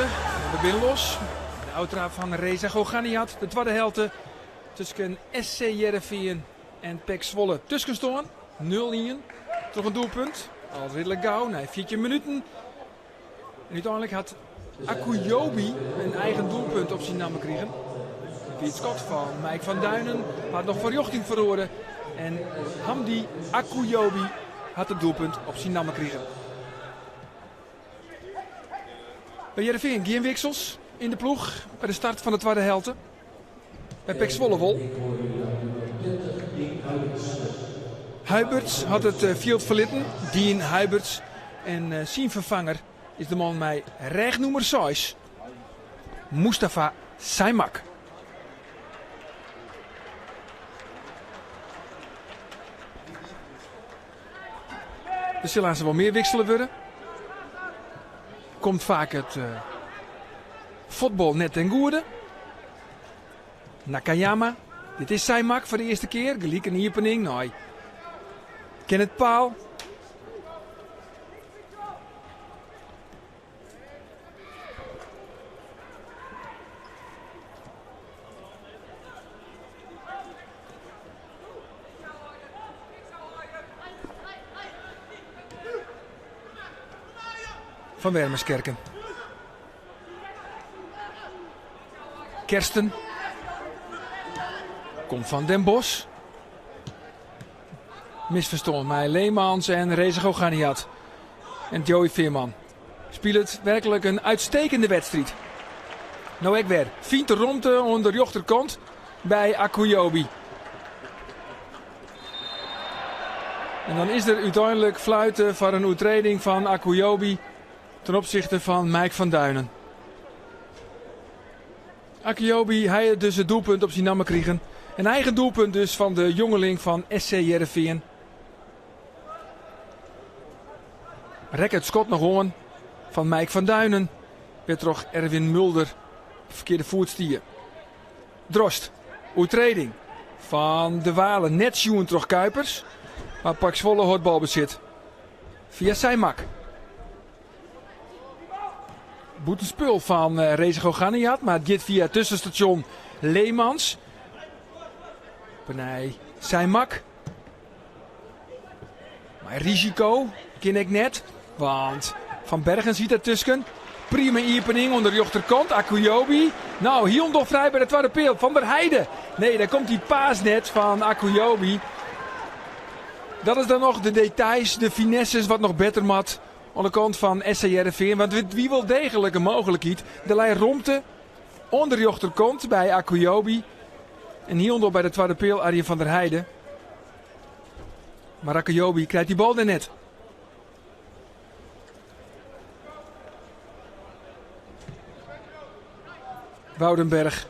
[SPEAKER 1] We beginnen los. De uiteraard van Reza Goganiat. De tweede helte tussen SC Heerenveen en PEC Zwolle. Tussenstoorn 0-1. Toch een doelpunt. Al redelijk gauw. Na 14 minuten. En uiteindelijk had Akuyobi een eigen doelpunt op zijn naam gekregen. Piet Scott van Mike van Duinen had nog van Jochting verloren. En Hamdi Akuyobi had het doelpunt op zijn naam gekregen. Bij Heerenveen geen wissels in de ploeg bij de start van de tweede helte. Bij PEC Zwolle wel. Huiberts had het field verlitten. Dean Huiberts. En zijn vervanger is de man met regnummer 6. Mustafa Saimak. Er zullen ze wel meer wisselen worden. Komt vaak het voetbal net ten goede. Nakayama. Dit is Saimak voor de eerste keer. Gelijk een hiepening. Nee. Kenneth Paal. van Wermerskerken. Kersten. Komt van Den Bosch. Misverstond mij Leemans en Reza Goganiat. En Joey Veerman. Speelt werkelijk een uitstekende wedstrijd. Nou ik weer. Fient de romte onder jochterkant bij Akuyobi. En dan is er uiteindelijk fluiten voor een overtreding van Akuyobi ten opzichte van Mike van Duinen. Akuyobi, hij heeft dus het doelpunt op zijn namen kregen. Een eigen doelpunt dus van de jongeling van SC Heerenveen. Rek het schot nog gewoon van Mike van Duinen. Weer terug Erwin Mulder. Verkeerde voetstier. Drost. Overtreding van de Walen. Net Sjoen terug Kuipers. Maar Pek Zwolle hoort balbezit. Via Seimak. Boetenspul van Reza Goganiat. Maar dit via tussenstation Leemans. Benij Seimak. Maar risico ken ik net. Want Van Bergen ziet er tussen. Prima iepening onder de rechterkant. Akuyobi. Nou, hier nog vrij bij de tweede peel. Van der Heijden. Nee, daar komt die paas net van Akuyobi. Dat is dan nog de details, de finesses wat nog beter mat aan de kant van SC Heerenveen. Want wie wil degelijk een mogelijkheid. De lijn romte onder de rechterkant bij Akuyobi. En hier nog bij de tweede peel Arjen van der Heijden. Maar Akuyobi krijgt die bal er net. Woudenberg.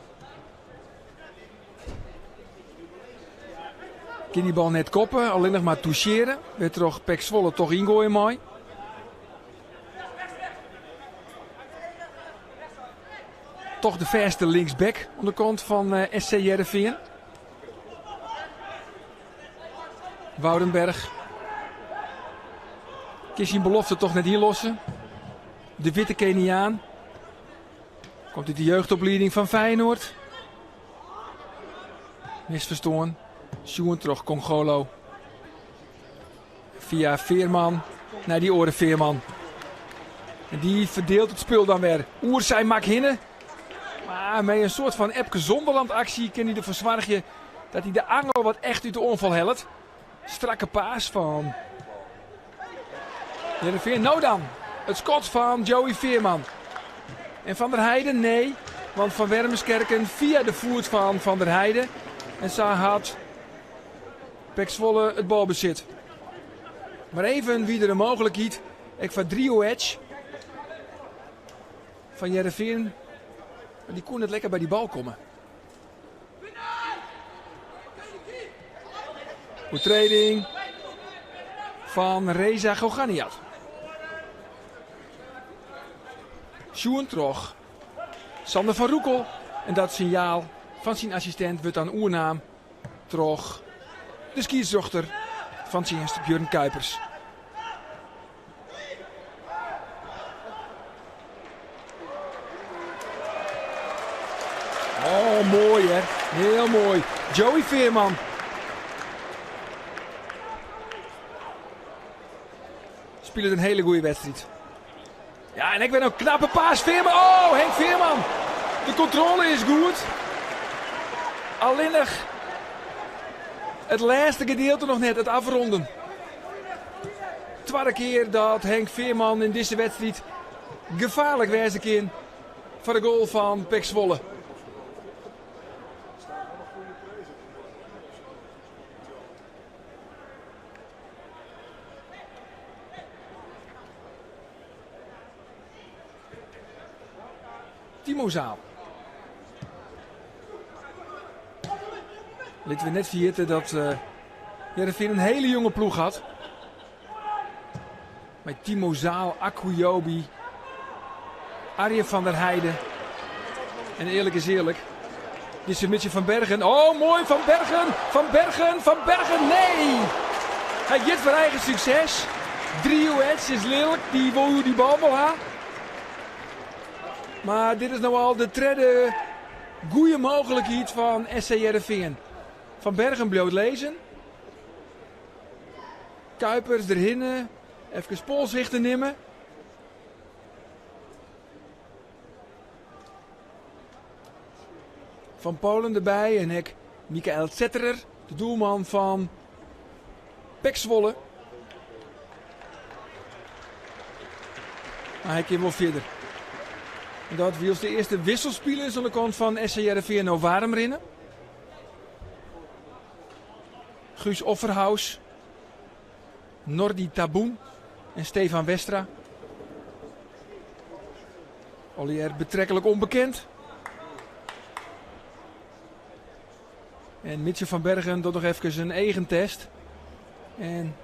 [SPEAKER 1] Kan die bal net koppen, alleen nog maar toucheren. Werd toch Pek Zwolle toch ingooien mooi. Toch de verste linksback aan de kant van SC Heerenveen. Woudenberg. Kies zijn belofte toch net hier lossen. De witte Keniaan. Komt uit de jeugdopleiding van Feyenoord. Misverstoorn. Sjoen terug Congolo. Via Veerman naar die oren Veerman. En die verdeelt het spul dan weer. Oersij maakt hinnen. Maar met een soort van Epke Zonderland actie kan hij ervoor zorgen dat hij de angel wat echt uit de onval helpt. Strakke paas van Heerenveen. Nou dan, het schot van Joey Veerman. En Van der Heijden, nee. Want Van Wermerskerken via de voet van Van der Heijden. En zo had Pek Zwolle het balbezit. Maar even wie er een mogelijkheid. Ik van Drio Edge. Van Heerenveen. Die kon het lekker bij die bal komen. Overtreding van Reza Goganiat. Sjoen terug. Sander van Roekel. En dat signaal van zijn assistent wordt aan oernaam terug. De skiersdochter van zijn Björn Kuipers. Oh, mooi hè. Heel mooi. Joey Veerman. Speelt een hele goede wedstrijd. Ja, en ik ben een knappe paas. Veerman. Oh, Henk Veerman. De controle is goed. Alleen nog het laatste gedeelte nog net, het afronden. Tweede keer dat Henk Veerman in deze wedstrijd gevaarlijk wezen kan voor de goal van Pek Zwolle. Timo Zaal. Laten we net vergeten dat Heerenveen een hele jonge ploeg had. Met Timo Zaal, Akuyobi, Arjen van der Heijden. En eerlijk is eerlijk. Dit is een beetje Van Bergen. Oh, mooi Van Bergen. Van Bergen. Van Bergen. Nee. Hij gaat voor eigen succes. Drio Edge is lelijk. Die wil die bal wel ha. Maar dit is nou al de tweede goede mogelijkheid van SC Heerenveen. Van Bergen bloot lezen. Kuipers erhinnen. Even polsrichten nemen. van Polen erbij. En ik Michael Zetterer, de doelman van PEC Zwolle. Maar hij kan wel verder. En dat was de eerste wisselspelers aan de kant van SC Heerenveen nou warm rinnen. Guus Offerhaus, Nordi Taboen en Stefan Westra. Allier betrekkelijk onbekend. En Mitje van Bergen doet nog even zijn eigen test. En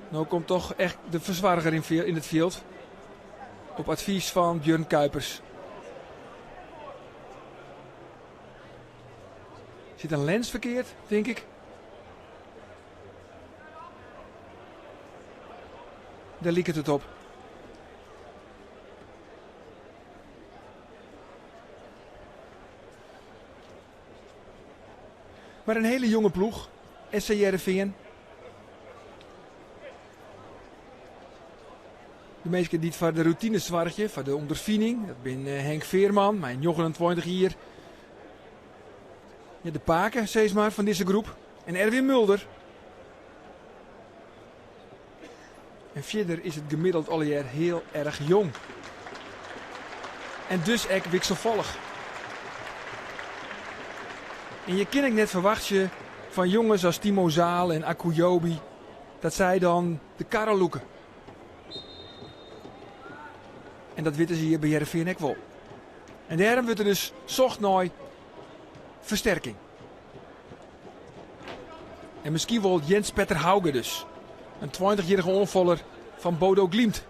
[SPEAKER 1] nu komt toch echt de verzwarger in het veld. Op advies van Björn Kuipers. Zit een lens verkeerd, denk ik. Daar liep het op. Maar een hele jonge ploeg. SC Heerenveen. De meesten die voor de routine zwartje, voor de ondervinding. Dat ben Henk Veerman, mijn 29 hier. Ja, de paken, steeds maar, van deze groep. En Erwin Mulder. En verder is het gemiddeld alweer heel erg jong. En dus ook wisselvallig. En je kan ik net verwachten van jongens als Timo Zaal en Akuyobi. Dat zij dan de karren loeken. En dat weten ze hier bij Heerenveen ook wel. En daarom wordt er dus zocht naar versterking. En misschien wel Jens-Petter Hauge dus. Een 20-jarige onvaller van Bodo Glimt.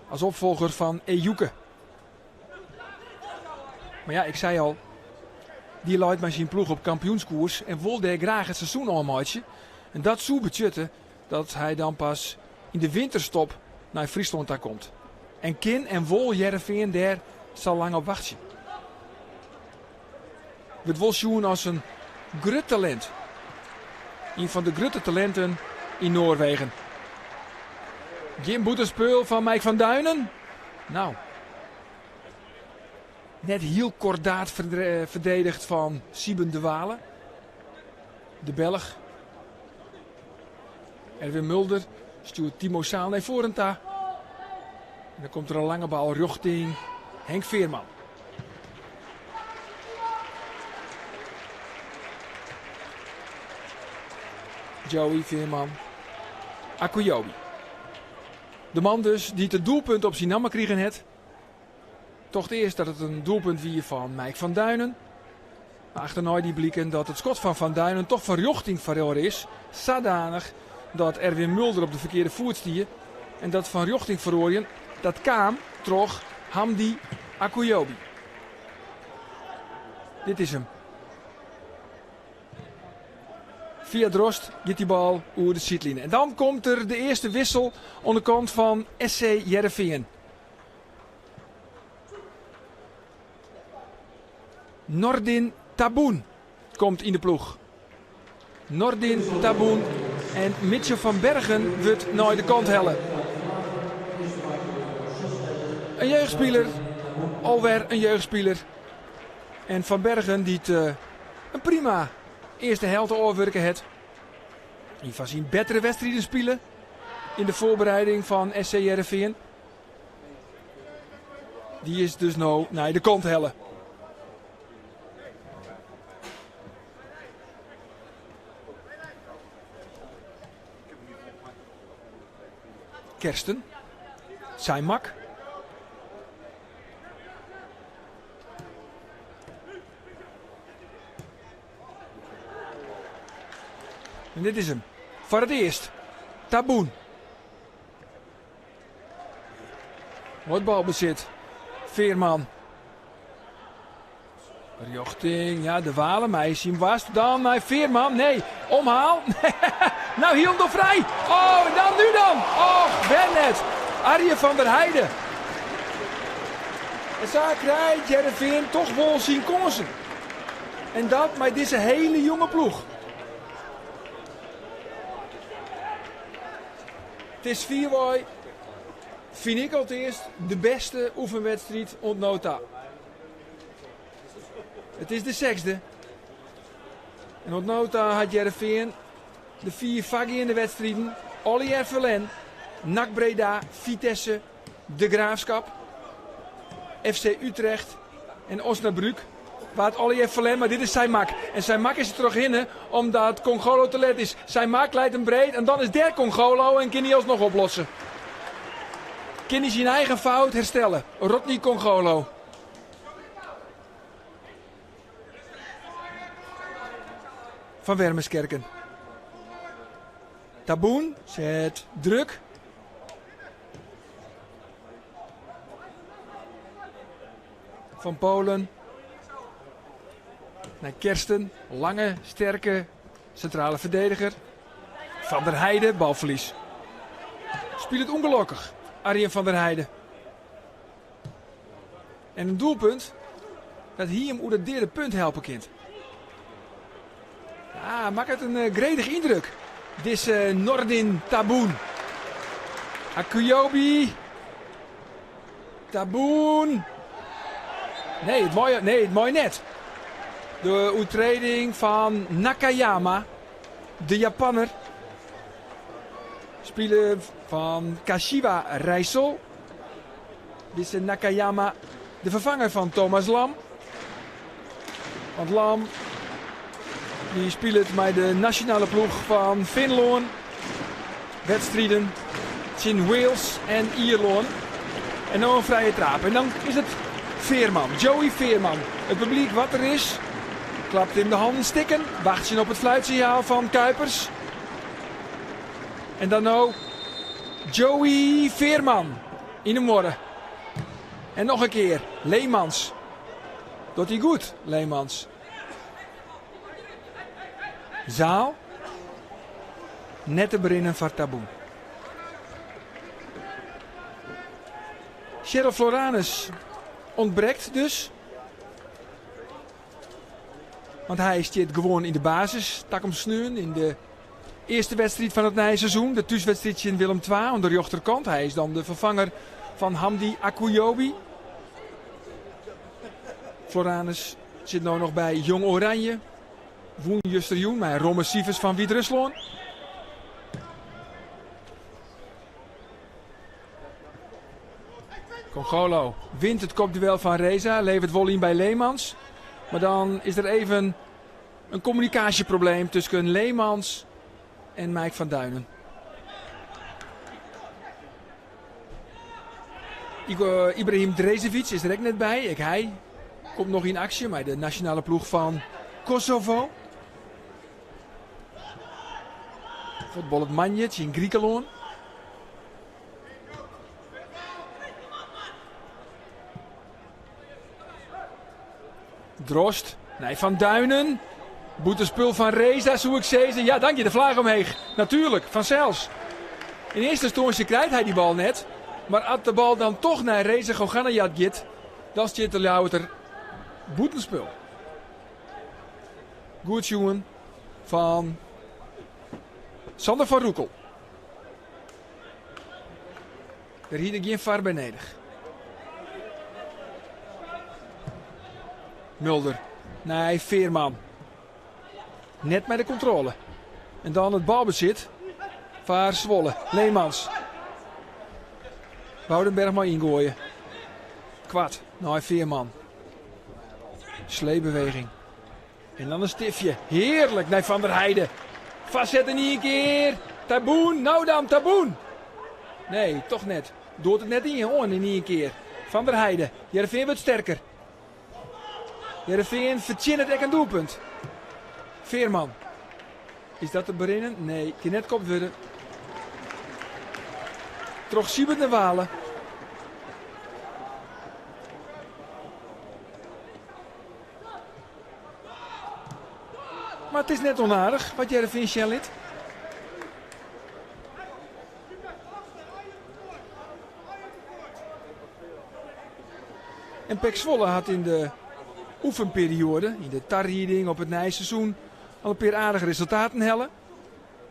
[SPEAKER 1] Als opvolger van Ejuke. Maar ja, ik zei al. Die leidt met zijn ploeg op kampioenskoers. En wil daar graag het seizoen aanmaatje. En dat zo betjutten dat hij dan pas in de winterstop naar Friesland daar komt. En kin en wol Heerenveen daar zal lang op wachten. Het wil zien als een grut talent. Een van de grote talenten in Noorwegen. Jim Boeterspeul van Mike van Duinen. Nou. Net heel kordaat verdedigd van Sieben de Walen. De Belg. Erwin Mulder stuurt Timo Saal naar voren. En dan komt er een lange bal richting Henk Veerman. Joey Veerman. Akuyobi. De man dus die het doelpunt op zijn naam kregen het. Toch eerst dat het een doelpunt wie van Mike van Duinen. Maar achterna die blikken dat het schot van Van Duinen toch van richting verloren is. Zodanig dat Erwin Mulder op de verkeerde voet stier. En dat van richting verloren, dat kwam toch Hamdi Akuyobi. Dit is hem. Via Drost gaat die bal over de zijdlijn. En dan komt er de eerste wissel aan de kant van SC Heerenveen. Nordin Taboen komt in de ploeg. Nordin Taboen en Mitchell van Bergen wordt naar de kant hellen. Een jeugdspeler, alweer een jeugdspeler. En Van Bergen die het een prima eerste helft overwerken het. Die van zijn betere wedstrijden spelen in de voorbereiding van SC Heerenveen. Die is dus nou naar de kant hellen. Kersten. Saimak. En dit is hem. Voor het eerst. Taboen. Wat balbezit. Veerman. Richting, ja, de Walen. Meisje was dan naar Veerman. Nee, omhaal. Nou, hield nog vrij. Oh, en dan nu dan. Oh, Bennett. Arjen van der Heijden. En zo krijgt Heerenveen toch wel zien kansen. En dat met deze hele jonge ploeg. Het is 4 waai. Vind ik al het eerst de beste oefenwedstrijd ontnota. Het is de 6e. En op nota had Heerenveen de 4 vaggie in de wedstrijden. Olivier Verlen, NAC Breda, Vitesse, De Graafschap, FC Utrecht en Osnabrück. Waar het Olivier Verlen, maar dit is zijn mak. En zijn mak is er terug in, omdat Congolo te let is. Zijn mak leidt hem breed en dan is der Congolo en kan hij alsnog oplossen. Kan hij zijn eigen fout herstellen. Rodney Congolo. Van Wermerskerken. Taboen zet druk. Van Polen. Naar Kersten. Lange, sterke centrale verdediger. Van der Heijden, balverlies. Speelt het ongelukkig. Arjen van der Heijden. En een doelpunt dat hier hem hoe dat derde punt helpen kind. Ja, maakt het een gredig indruk. Dit is Nordin Taboen. Akuyobi. Taboen. Nee, het mooie net. De uittreding van Nakayama. De Japanner. Speler van Kashiwa Reysel. Dit is Nakayama, de vervanger van Thomas Lam. Want Lam die speelt met de nationale ploeg van Finland. Wedstrijden in Wales en Ierland. En dan een vrije trap. En dan is het Veerman, Joey Veerman. Het publiek wat er is, klapt in de handen stikken. Wacht je op het fluitsignaal van Kuipers. En dan ook Joey Veerman in de morgen. En nog een keer Leemans. Doet hij goed, Leemans. Zaal. Net te berinnen van Taboen. Cheryl Floranus ontbreekt dus. Want hij zit gewoon in de basis. Takom Sneun in de eerste wedstrijd van het nieuwe seizoen. De thuiswedstrijd in Willem II aan de rechterkant. Hij is dan de vervanger van Hamdi Akuyobi. Floranus zit nu nog bij Jong Oranje. Woen Justerjoen, maar Romme Sievers van Wit-Rusland. Congolo wint het kopduel van Reza, levert Wollien bij Leemans. Maar dan is er even een communicatieprobleem tussen Leemans en Mike van Duinen. Ibrahim Drezevic is er ook net bij. Hij komt nog in actie bij de nationale ploeg van Kosovo. Voetbal het Manjic in Griekenland. Drost. Nee, Van Duinen. Boetespul van Reza, zoek ik zezen. Ja, dank je, de vlaag omheen. Natuurlijk, vanzelfs. In eerste instantie krijgt hij die bal net. Maar als de bal dan toch naar Reza Goganajad gaat, dan zit de louter boetenspul. Goed jongen van Sander van Roekel. Er hier geen var beneden. Mulder. Nee, Veerman. Net met de controle. En dan het balbezit. Van Zwolle. Leemans. Woudenberg maar ingooien. Kwart. Nou, Veerman. Sleebeweging. En dan een stiftje. Heerlijk. Nee, Van der Heijden. Vastzetten niet een keer. Taboen. Nou dan, Taboen. Nee, toch net. Doet het net in je oren niet een keer. Van der Heijden. Heerenveen wordt sterker. Heerenveen verzint het echt een doelpunt. Veerman. Is dat te berinnen? Nee. Je net komt worden. Toch Siebert naar Walen. Maar het is net onaardig wat Heerenveen Sjellit. En PEC Zwolle had in de oefenperiode, in de tarrieding op het nijseizoen, al een paar aardige resultaten hellen.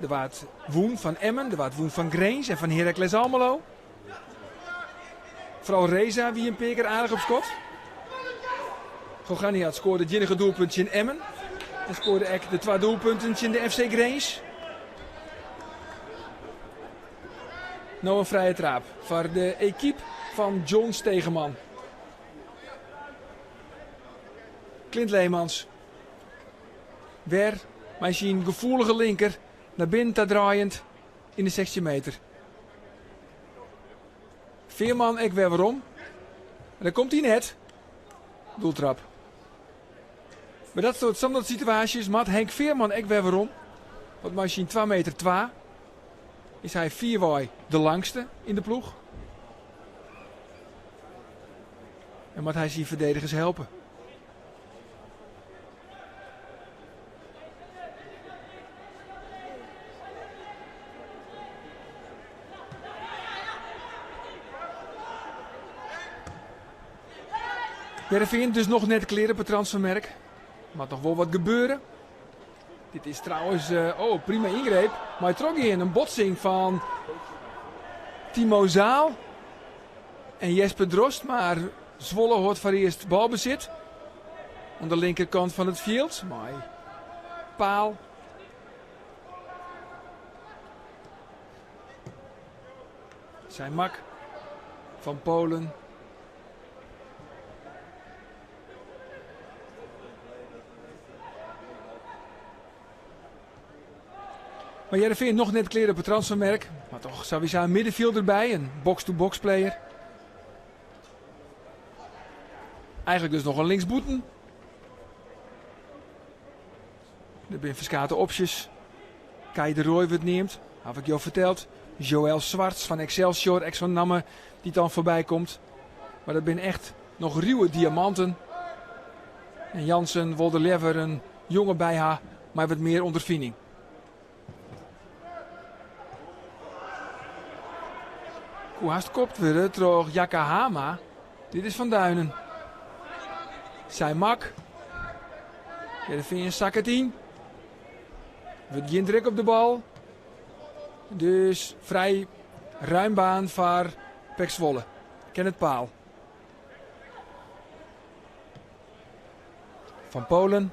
[SPEAKER 1] Er was Woen van Emmen, er was Woen van Greens en van Heracles Almelo. Vooral Reza wie een paar keer aardig op schot. Goganiat scoorde het enige doelpuntje in Emmen. En scoorde ook de 2 doelpunten in de FC Grace. Nou een vrije trap voor de equipe van John Stegeman. Clint Leemans. Weer met zijn gevoelige linker naar binnen te draaiend in de 16 meter. Veerman ik weer waarom. En dan komt hij net. Doeltrap. Bij dat soort standaard situaties maakt Henk Veerman ik weer waarom. Want met zijn 2 meter 2 is hij 4 waai de langste in de ploeg. En moet hij zijn verdedigers helpen. Heerenveen dus nog net kleren op het transfermerk. Maar toch wel wat gebeuren. Dit is trouwens prima ingreep. Maar trok hier een botsing van Timo Zaal en Jesper Drost. Maar Zwolle hoort voor eerst balbezit. Aan de linkerkant van het veld. Maar paal. Zijn mak van Polen. Maar Heerenveen nog net kleren op het transfermerk. Maar toch sowieso een middenvelder bij. Een box-to-box player. Eigenlijk dus nog een linksboeten. Er zijn verschillende opties. Kai de Roy wordt neemt. Had ik jou verteld. Joël Zwarts van Excelsior. Ex van Namme. Die dan voorbij komt. Maar dat zijn echt nog ruwe diamanten. En Jansen wilde liever een jongen bij haar. Maar wat meer ondervinding. Hoe haast kopt weer door Yakahama. Dit is Van Duinen. Zijn mak. Heerenveen zak het in. Wordt geen druk op de bal. Dus vrij ruim baan voor PEC Zwolle. Ken het paal. Van Polen.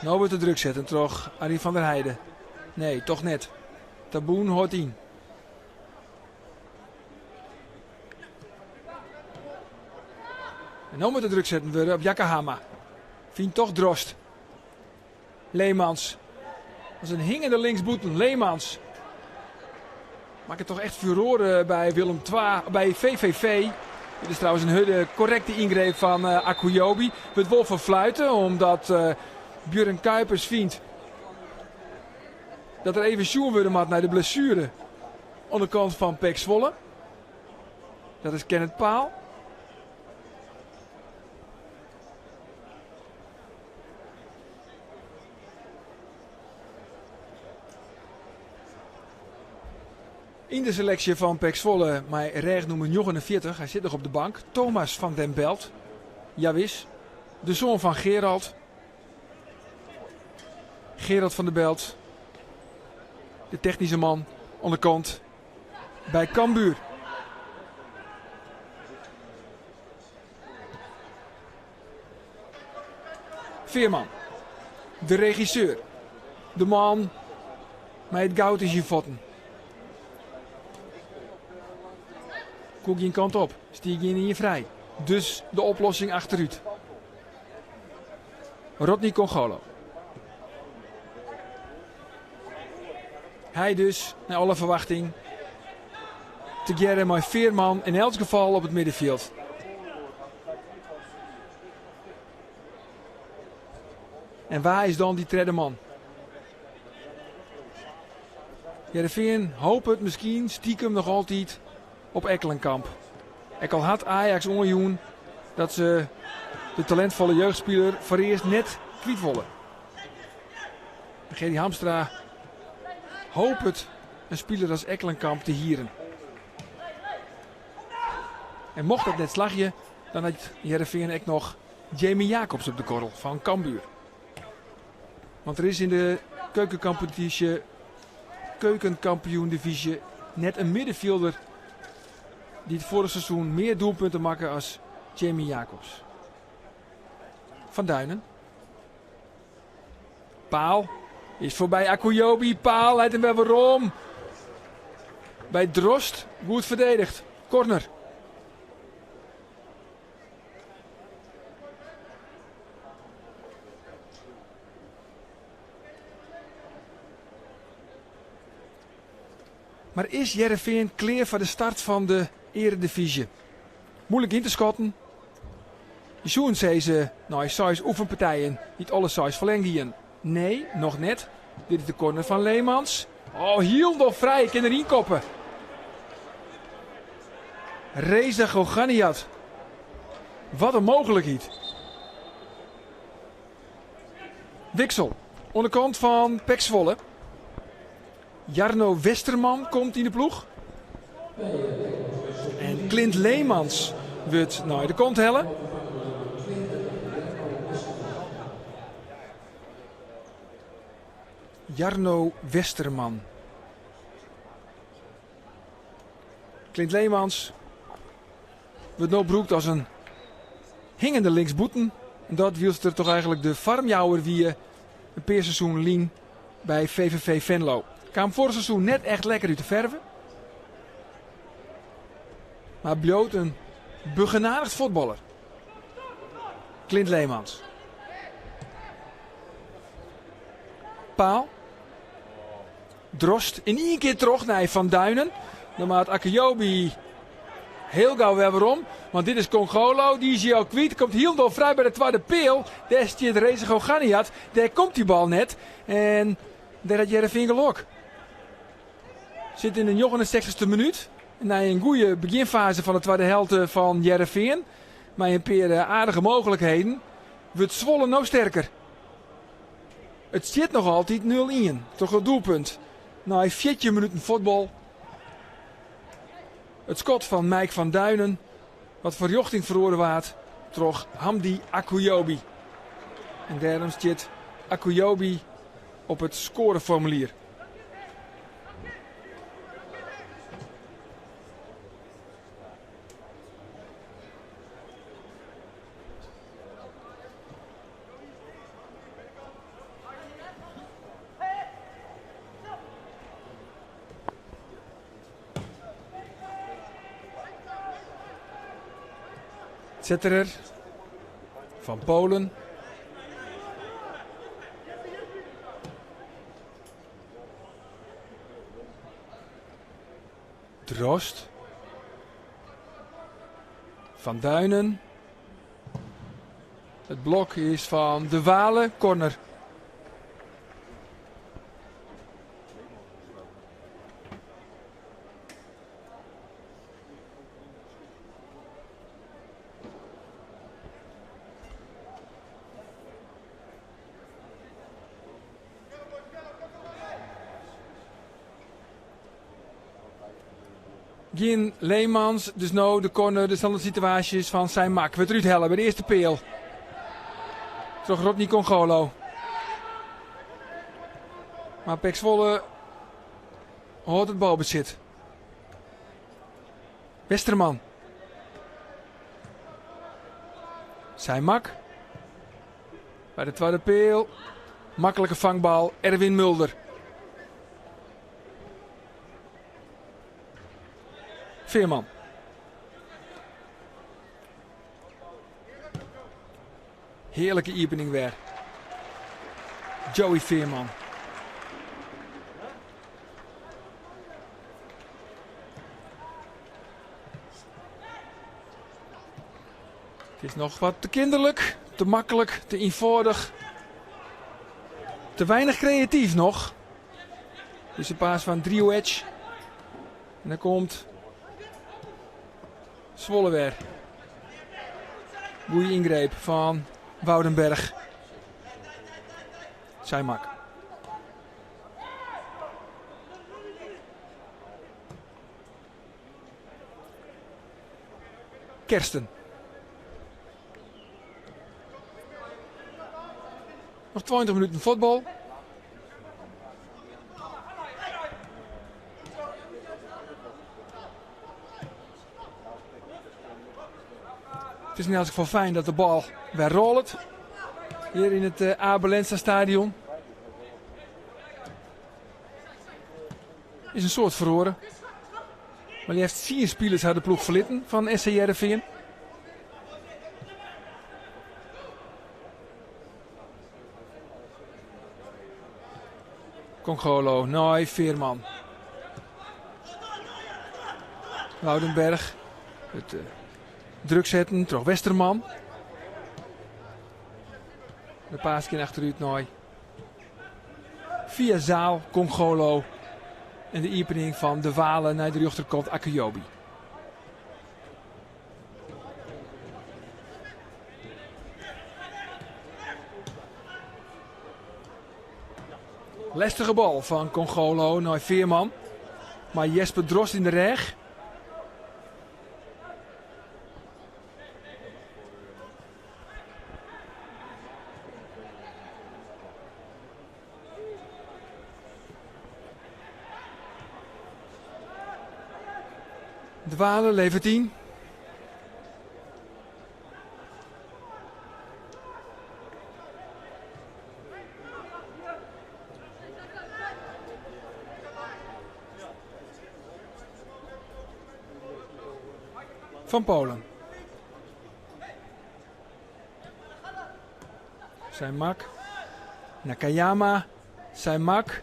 [SPEAKER 1] Nou wordt de druk zetten toch Arie van der Heijden. Nee, toch net. Taboen hoort in. En nu moet de druk zetten worden op Yakahama. Vindt toch Drost. Leemans. Dat is een hingende linksboeten. Leemans. Maakt het toch echt furoren bij Willem II, bij VVV. Dit is trouwens een correcte ingreep van Akuyobi. Het wil van fluiten, omdat Björn Kuipers vindt dat er even sjoen worden moet naar de blessure aan de kant van PEC Zwolle. Dat is Kenneth Paal. In de selectie van PEC Zwolle, maar reg nummer 49, hij zit nog op de bank. Thomas van den Belt. Jawis. De zoon van Gerald. Gerald van den Belt. De technische man aan de kant bij Cambuur. Veerman. De regisseur. De man met het goud in zijn voeten. Koek je een kant op. Stier je in je vrij. Dus de oplossing achteruit. Rodney Congolo. Hij dus, naar alle verwachting, together met Veerman in elk geval op het middenveld. En waar is dan die derde man? Heerenveen hoopt het misschien stiekem nog altijd op Ekkelenkamp. Ik al had Ajax onjoen dat ze de talentvolle jeugdspeler voor eerst net kwijt willen. Gerry Hamstra hoopt het een speler als Ekkelenkamp te hieren. En mocht dat net slagje, dan had Heerenveen ook nog Jamie Jacobs op de korrel van Cambuur. Want er is in de keukenkampioen-divisie net een middenvelder die het vorige seizoen meer doelpunten maken als Jamie Jacobs. Van Duinen. Paal. Is voorbij Akuyobi. Paal leidt hem wel weer om. Bij Drost. Goed verdedigd. Corner. Maar is Heerenveen klaar voor de start van de Eredivisie? Moeilijk in te schatten. Joen zei ze, nou, 6 oefenpartijen, niet alle 6 verlengingen. Nee, nog net. Dit is de corner van Leemans. Oh, heel nog vrij, ik kan erin koppen. Reza Goganiat. Wat een mogelijkheid. Wixel, onderkant van Pek Zwolle. Jarno Westerman komt in de ploeg. En Clint Leemans wordt naar de kont hellen. Jarno Westerman. Clint Leemans wordt nou broekt als een hingende linksboeten. En dat wielst er toch eigenlijk de farmjouwer wie een paar seizoen lien bij VVV Venlo. Kwam vorig seizoen net echt lekker uit de verven. Maar bloot een begenadigd voetballer. Clint Leemans. Paal. Drost in één keer terug naar Van Duinen. Dan maakt Akuyobi heel gauw weer om. Want dit is Congolo. Die is hier al kwijt. Komt heel door vrij bij de tweede peel. Daar is het Reza Goganiat. Daar komt die bal net. En daar had Heerenveen geluk. Zit in de 69e minuut. Na een goede beginfase van de tweede helft van Heerenveen. Maar een paar aardige mogelijkheden. Wordt Zwolle nog sterker. Het zit nog altijd 0-1. Toch een doelpunt. Na 14 minuten voetbal. Het schot van Mike van Duinen. Wat voor jochting verloren waard. Toch Hamdi Akuyobi. En daarom zit Akuyobi op het scoreformulier. Zetterer van Polen. Drost. Van Duinen. Het blok is van De Wale. Corner. Geen Leemans, dus nou de corner, de standaard situaties van zijn mak. We eruit hellen bij de eerste peel. Terug Rodney Congolo. Maar Pek Zwolle hoort het balbezit. Westerman. Zijn mak. Bij de tweede peel. Makkelijke vangbal. Erwin Mulder. Veerman. Heerlijke opening weer. Joey Veerman. Het is nog wat te kinderlijk, te makkelijk, te eenvoudig. Te weinig creatief nog. Dus een paas van Driehoedge. En dan komt Zwolle weer. Goeie ingreep van Woudenberg. Zijn mak. Kersten. Nog 20 minuten voetbal. is in elk geval fijn dat de bal weer rolt. Hier in het Abelensta stadion. Is een soort verhoren. Maar die heeft 4 spelers uit de ploeg verlitten van SC Heerenveen. Congolo, Nooi, Veerman. Woudenberg. Het druk zetten, terug Westerman. De paasje achteruit Nooi. Via Zaal, Congolo. En de opening van De Walen naar de rechterkant Akuyobi. Lastige bal van Congolo naar Veerman. Maar Jesper Drost in de reg. De Walen levert 10. Van Polen. Zijn mak. Nakayama. Zijn mak.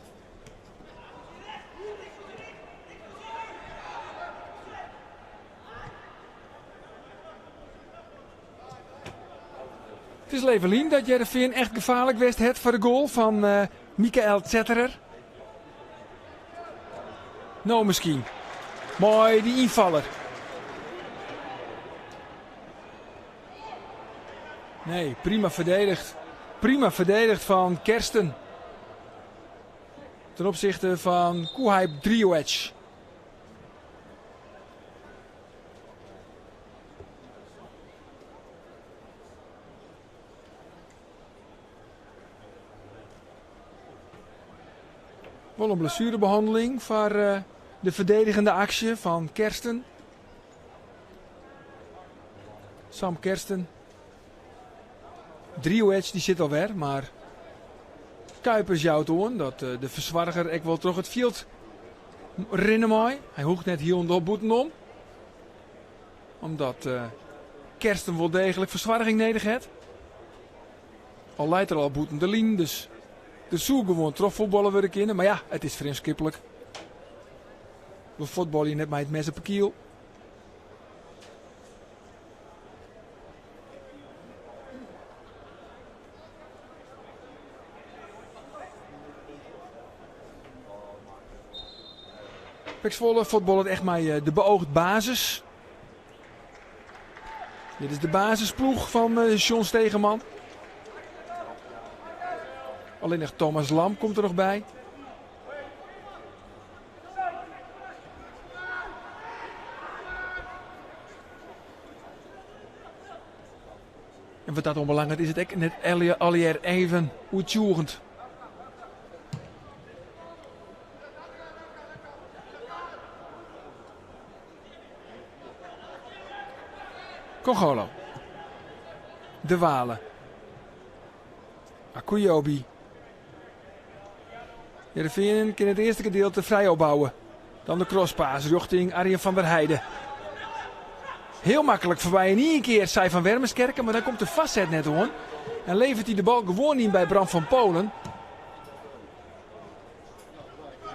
[SPEAKER 1] Het is Levelien dat Heerenveen echt gevaarlijk wist het voor de goal van Michael Zetterer. Nou misschien. Mooi die invaller. Nee, prima verdedigd. Prima verdedigd van Kersten. Ten opzichte van Kuhaib Drioec. Wel een blessurebehandeling voor de verdedigende actie van Kersten. Sam Kersten. Drioec die zit alweer, maar Kuipers jouwt aan dat de verzwarger ik wel terug het veld rennen mooi. Hij hoeft net hier onder boeten om. Omdat Kersten wel degelijk verzwarging nodig heeft. Al leidt er al boeten de lijn, dus de zoek gewoon trofvoetballen weer kennen. Maar ja, het is vreemdskippelijk. We voetballen net met het mes op de kiel. PEC Zwolle voetballen echt met de beoogd basis. Dit is de basisploeg van John Stegeman. Alleen nog Thomas Lam komt er nog bij. En wat dat onbelangrijk is, het echt net alweer even uitzoekend. Congolo. De Walen. Akuyobi. Heerenveen kan het eerste gedeelte vrij opbouwen. Dan de crosspaas richting Arjen van der Heijden. Heel makkelijk voorbij in één keer zij van Wermerskerken, maar dan komt de vastzet net om. En levert hij de bal gewoon in bij Bram van Polen.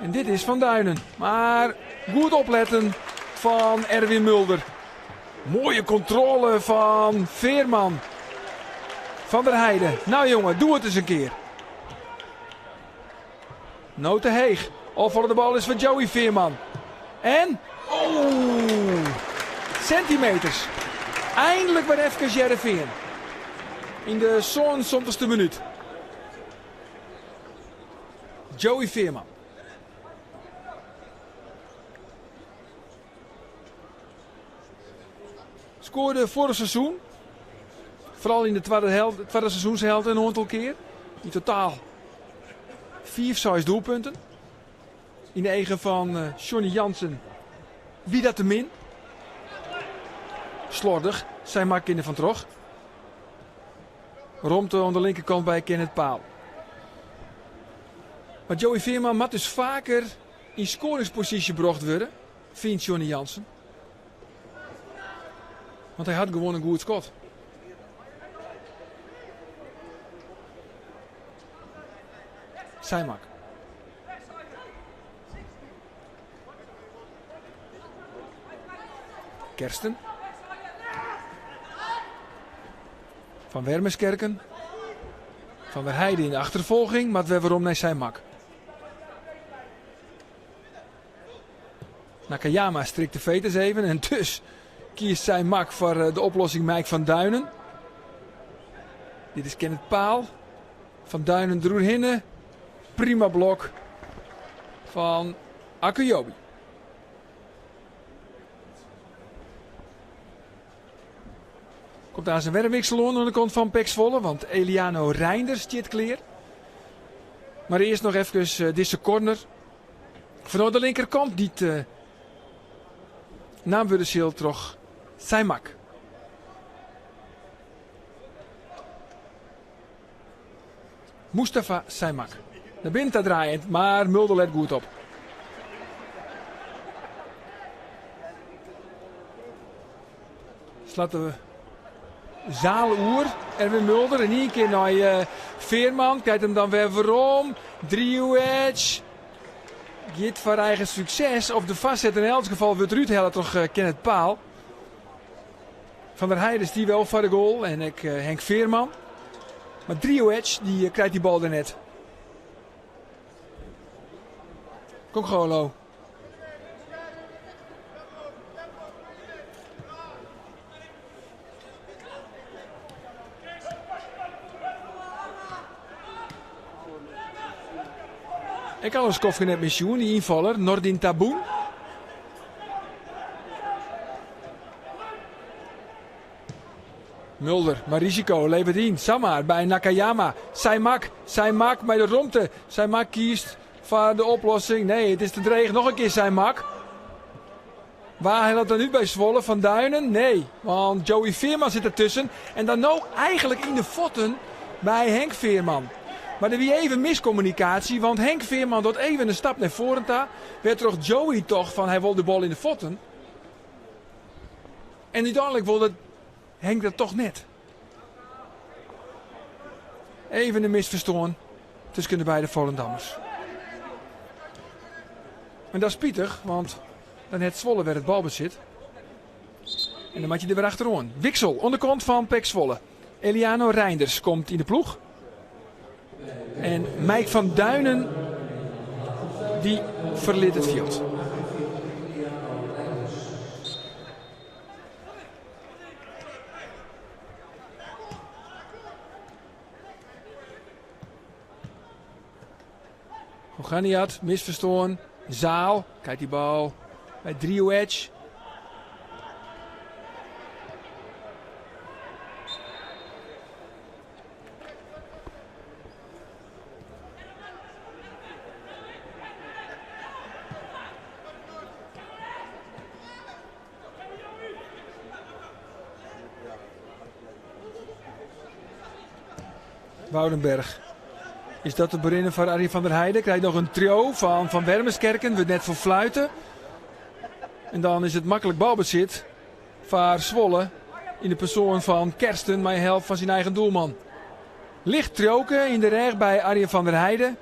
[SPEAKER 1] En dit is Van Duinen. Maar goed opletten van Erwin Mulder. Mooie controle van Veerman. Van der Heijden. Nou jongen, doe het eens een keer. Nou te heeg. Opvallen de bal is van Joey Veerman. En... Oh! Centimeters. Eindelijk weer even Heerenveen. In de 70ste minuut. Joey Veerman. Scoorde vorig seizoen. Vooral in de tweede seizoenshelft een aantal keer. In totaal 4-6 doelpunten. In de eigen van Johnny Jansen. Wie dat te min. Slordig. Zijn mak in de van Trog. Romte aan de linkerkant bij Kenneth Paal. Maar Joey Veerman moet dus vaker in scoringspositie gebracht worden, vindt Johnny Jansen. Want hij had gewoon een goed schot. Seimak. Kersten. Van Wermerskerken. Van der Heide in de achtervolging, maar we waarom naar Seimak. Nakayama strikt de veters even en dus kiest Seimak voor de oplossing Mike van Duinen. Dit is Kenneth Paal. Van Duinen Droerhinne. Prima blok van Akuyobi. Komt aan zijn werkwissel aan de kant van Pek Zwolle, want Eliano Reinders zit clear. Maar eerst nog even deze corner. Vanuit de linkerkant niet naam we de schild toch Seimak. Mustafa Seimak. Naar binnen draaiend, maar Mulder let goed op. Slaat de Zaaloer, Erwin Mulder. En één keer naar Veerman. Kijkt hem dan weer waarom. Driehoedge. Giet voor eigen succes. Of de vastzet in elk geval wordt Ruud Heller toch Kenneth Paal. Van der Heijden is die wel voor de goal. En ik Henk Veerman. Maar Driehoedge die krijgt die bal er net. Kom Golo. Ik kan een skofje net missioen, die invaller, Nordin Taboen. Mulder, maar risico, levert in. Samar bij Nakayama. Seimak bij de Romte. Seimak kiest voor de oplossing. Nee, het is te dreig. Nog een keer Seimak. Waar hij dat dan nu bij Zwolle? Van Duinen? Nee, want Joey Veerman zit ertussen. En dan nou eigenlijk in de voeten bij Henk Veerman. Maar er was even miscommunicatie, want Henk Veerman doet even een stap naar voren. Werd toch Joey toch van hij wil de bal in de voeten. En uiteindelijk wilde Henk dat toch net. Even een misverstoon tussen de beide Volendammers. En dat is pietig, want dan heeft Zwolle weer het balbezit. En dan moet je er weer achterom. Wixel, onderkant van Pek Zwolle. Eliano Reinders komt in de ploeg. En Mike van Duinen, die verliet het veld. Hoganiat, misverstoon. Zaal, kijkt die bal bij Driehoedge. Woudenberg. Is dat de berinnen van Arie van der Heijden? Krijgt nog een trio van Wermerskerken. We net voor fluiten. En dan is het makkelijk balbezit. Voor Zwolle. In de persoon van Kersten. Maar helft van zijn eigen doelman. Licht trioken in de reg bij Arie van der Heijden.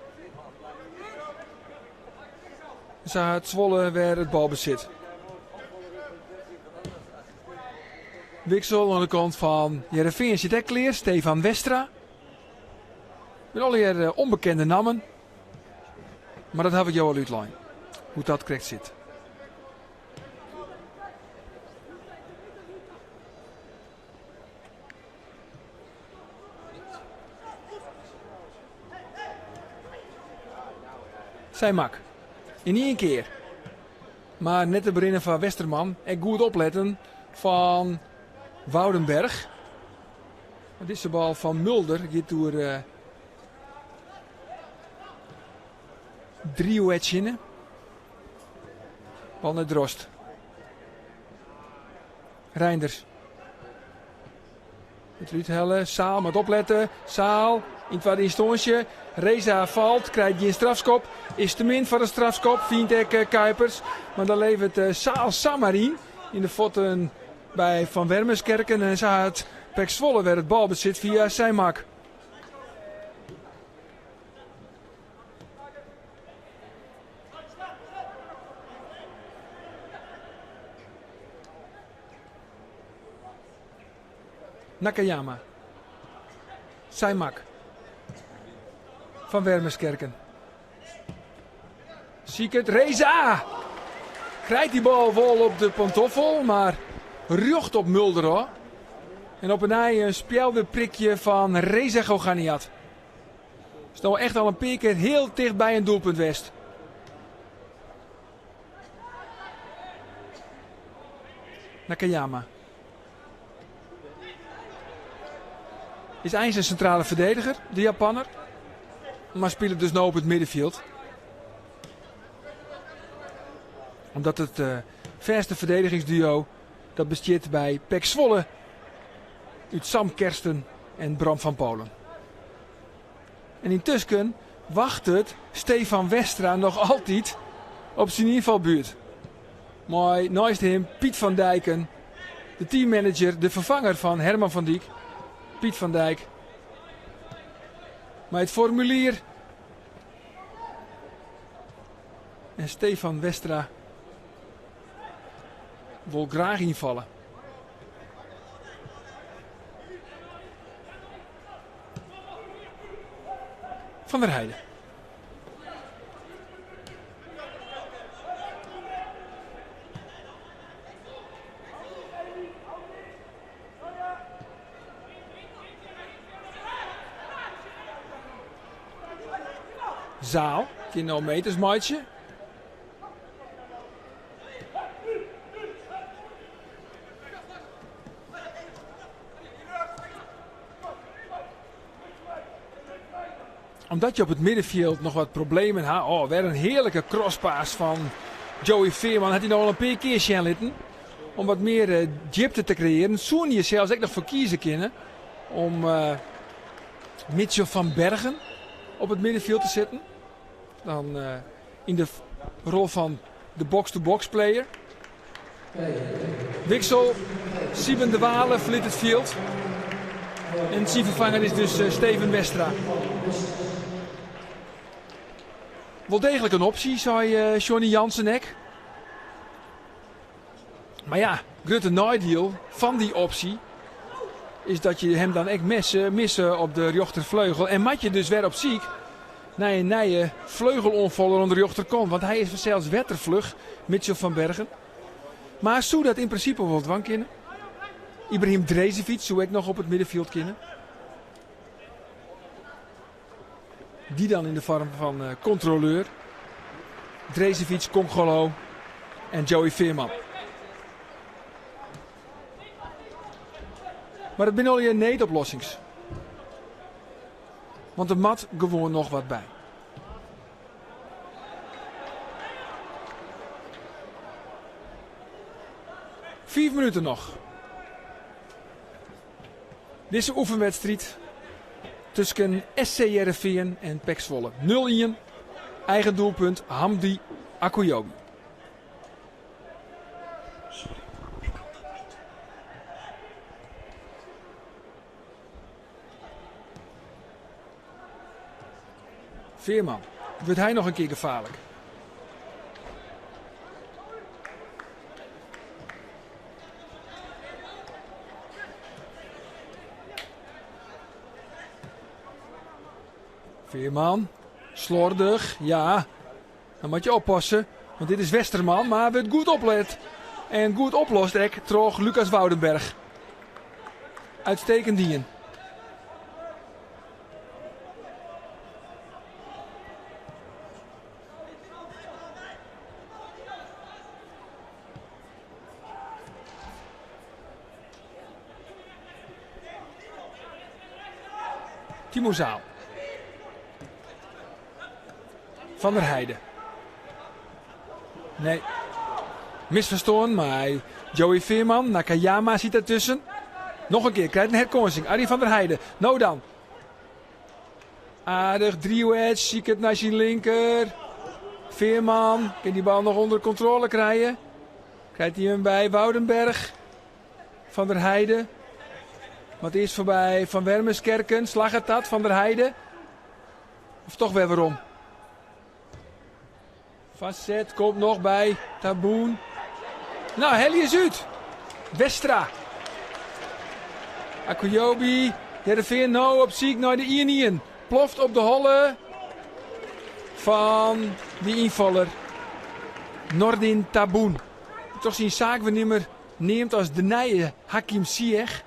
[SPEAKER 1] Zo had Zwolle weer het balbezit. Wixel aan de kant van Heerenveen zit ook clear. Stefan Westra. Met al hier onbekende namen. Maar dat heb ik jou al uitlijn. Hoe dat correct zit. Seimak. In één keer. Maar net de berinnen van Westerman. En goed opletten van Woudenberg. Dit is de bal van Mulder. Gaat door Driehoedge in. Bal naar Drost. Reinders. Het uithellen. Saal moet opletten. Saal in het tweede instantie. Reza valt. Krijgt hij een strafskop. Is te min voor een strafskop. Vindt ik Kuipers. Maar dan levert Saal Samarin in de voeten bij Van Wermerskerken. En staat PEC Zwolle waar het balbezit via Seimak. Nakayama. Seimak. Van Wermerskerken. Siekert. Reza! Krijgt die bal wel op de pantoffel, maar rjocht op Mulder hoor. En op een spelde prikje van Reza Goganiat. Is nou echt al een paar keer heel dicht bij een doelpunt West. Nakayama. Is Eins een centrale verdediger, de Japanner. Maar speelt dus nou op het middenveld. Omdat het verste verdedigingsduo dat bestaat bij PEC Zwolle uit Sam Kersten en Bram van Polen. En intussen wacht het Stefan Westra nog altijd op zijn invalbuurt. Maar naast hem Piet van Dijken, de teammanager, de vervanger van Herman van Dijk. Piet van Dijk. Maar het formulier. En Stefan Westra wil graag invallen. Van der Heijden. Zaal, kilometers maatje. Omdat je op het middenveld nog wat problemen had. Oh, weer een heerlijke crosspaas van Joey Veerman. Had hij nog wel een paar keer sjenlitten. Om wat meer diepte te creëren. Zoen je zelfs ook nog voor kiezen kunnen. Om Mitchell van Bergen op het middenveld te zetten. Dan in de rol van de box-to-box player. Wixel, Sieben de Walen verliet het veld. En zijn vervanger is dus Steven Westra. Wel degelijk een optie, zei Johnny Jansen. Maar ja, grote nadeel van die optie is dat je hem dan echt missen op de rechtervleugel. En mat je dus weer op ziek naar een nieuwe vleugelonvaller onder de rechter komt. Want hij is zelfs wettervlug, Mitchell van Bergen. Maar zou dat in principe wel dwang kunnen. Ibrahim Drezevic zou ik nog op het middenveld kunnen. Die dan in de vorm van controleur. Drezevic, Congolo en Joey Veerman. Maar het ben je niet-oplossings. Want er mat gewoon nog wat bij. Vier minuten nog. Deze oefenwedstrijd tussen SC Heerenveen en PEC Zwolle. 0-1. Eigen doelpunt Hamdi Akuyobi. Veerman. Wordt hij nog een keer gevaarlijk? Veerman. Slordig. Ja. Dan moet je oppassen. Want dit is Westerman. Maar wordt goed oplet. En goed oplost ik troch Lucas Woudenberg. Uitstekend dien. Timo Zaal. Van der Heijden. Nee. Misverstoorn, maar Joey Veerman. Nakayama zit ertussen. Nog een keer, krijgt een herkansing. Arie van der Heijden. Nou dan. Aardig, driehoedge. Zie ik het naar zijn linker. Veerman. Kan die bal nog onder controle krijgen. Krijgt hij hem bij Woudenberg. Van der Heijden. Wat is voorbij Van Wermerskerken. Slag het dat, Van der Heijden. Of toch weer waarom? Vastzet, komt nog bij Taboen. Nou, Helly is uit. Westra. Akuyobi. Heerenveen nou op ziek naar de Ienien. Ploft op de holle van die invaller. Nordin Taboen. Toch zijn zaakwaarnemer neemt als de nije Hakim Ziyech.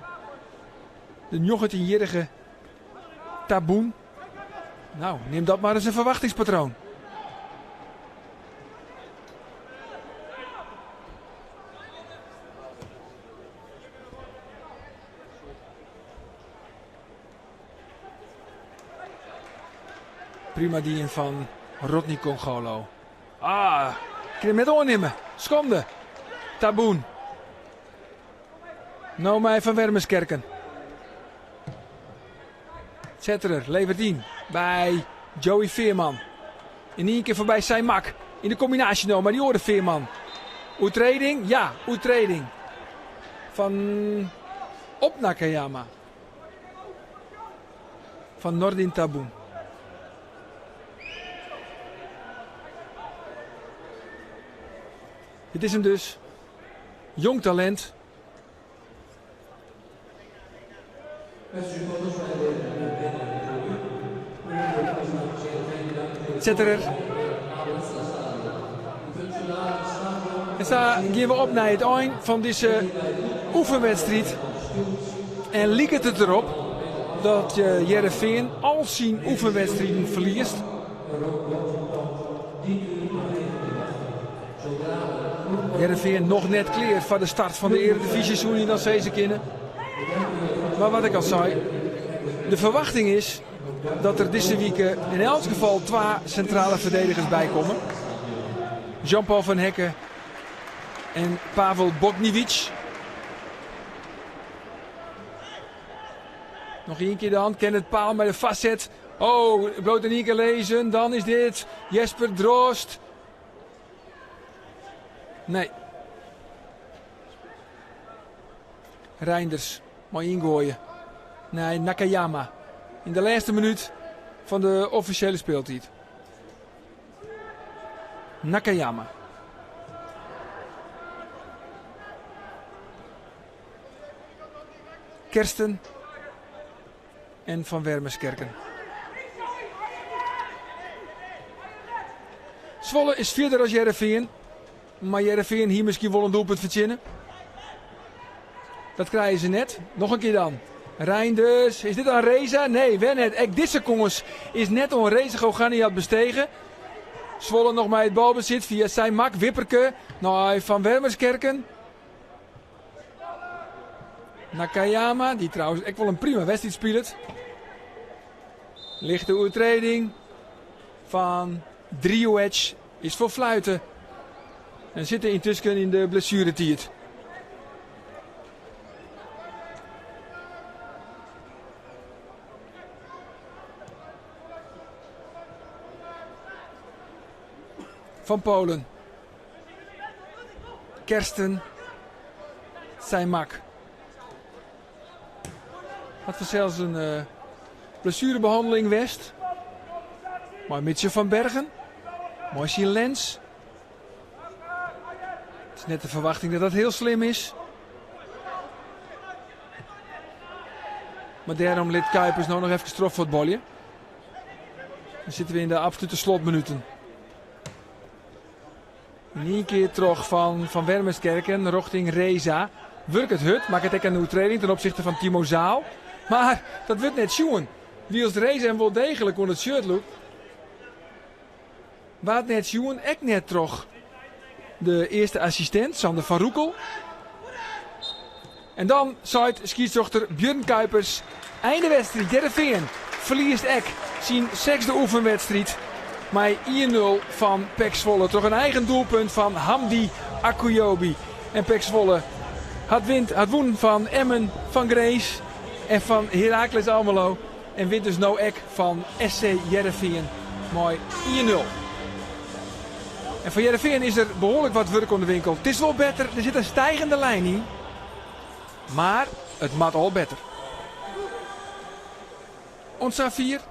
[SPEAKER 1] De 19-jarige Taboen. Nou, neem dat maar eens een verwachtingspatroon. Prima die van Rodney Congolo. Ah, ik kan hem met oornemen. Schande. Taboen. Nou mij van Wermerskerken. Zetterer levert in bij Joey Veerman. In één keer voorbij Saimak. In de combinatie nou, maar die hoorde Veerman. Oetreding? Ja, oetreding. Van op Nakayama. Van Nordin Taboen. Het is hem dus. Jong talent. Zetterer. En zo gaan we op naar het eind van deze oefenwedstrijd. En lijkt het erop dat Heerenveen al zijn oefenwedstrijden verliest. Heerenveen nog net klaar voor de start van de Eredivisie, zo niet dan deze kennen. Maar wat ik al zei, de verwachting is dat er deze week in elk geval 2 centrale verdedigers bij komen. Jean-Paul van Hekken en Pavel Bogniewicz. Nog één keer de hand, Kenneth Paal bij de vastzet. Oh, bloot in één keer lezen, dan is dit Jesper Droost. Nee. Reinders, mooi ingooien. Nee, Nakayama. In de laatste minuut van de officiële speeltijd. Nakayama. Kersten en Van Wermerskerken. Zwolle is verder als Heerenveen. Maar Heerenveen hier misschien wel een doelpunt verzinnen. Dat krijgen ze net. Nog een keer dan. Reinders. Is dit aan Reza? Nee, weer net. Ek deze kongens is net on Reza Gogani had bestegen. Zwolle nog maar het balbezit via zijn mak. Wipperke. Nou, Van Wermerskerken. Nakayama. Die trouwens echt wel een prima wedstrijd speelt. Lichte oertreding van driehoedge is voor fluiten. En zitten intussen in de blessuretijd. Van Polen. Kersten. Saimak. Had zelfs een blessurebehandeling West. Mooi Mitje van Bergen. Mooi Sien Lens. Het is net de verwachting dat dat heel slim is. Maar daarom liet Kuipers nou nog even strafvoetballen. Dan zitten we in de absolute slotminuten. In één keer terug van Wermerskerken richting Reza. Werkt het hut, maakt het ook een oefening ten opzichte van Timo Zaal. Maar dat wordt net schoen. Wie als Reza en wel degelijk onder het shirt loopt. Waard net schoen, ek net terug. De eerste assistent, Sander van Roekel. En dan zei scheidsrechter Björn Kuipers. Einde wedstrijd, Heerenveen. Verliest ek zijn 6e oefenwedstrijd. Maar 1-0 van PEC Zwolle. Toch een eigen doelpunt van Hamdi Akuyobi. En PEC Zwolle had woen van Emmen, van Grace en van Heracles Almelo. En wint dus nou ek van SC Heerenveen. Mooi 1-0. En voor Heerenveen is er behoorlijk wat werk om de winkel. Het is wel beter, er zit een stijgende lijn in. Maar het mag al beter. Ons A4.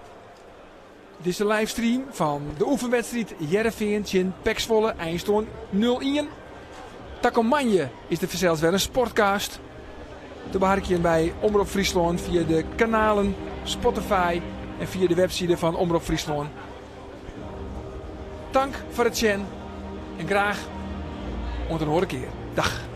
[SPEAKER 1] Dit is de livestream van de oefenwedstrijd Heerenveen in PEC Zwolle, eindstand 0-1. Takomanje is de verzels weer een sportcast. Te beharken bij Omroep Friesland via de kanalen Spotify en via de website van Omroep Friesland. Dank voor het zien en graag tot een andere keer. Dag.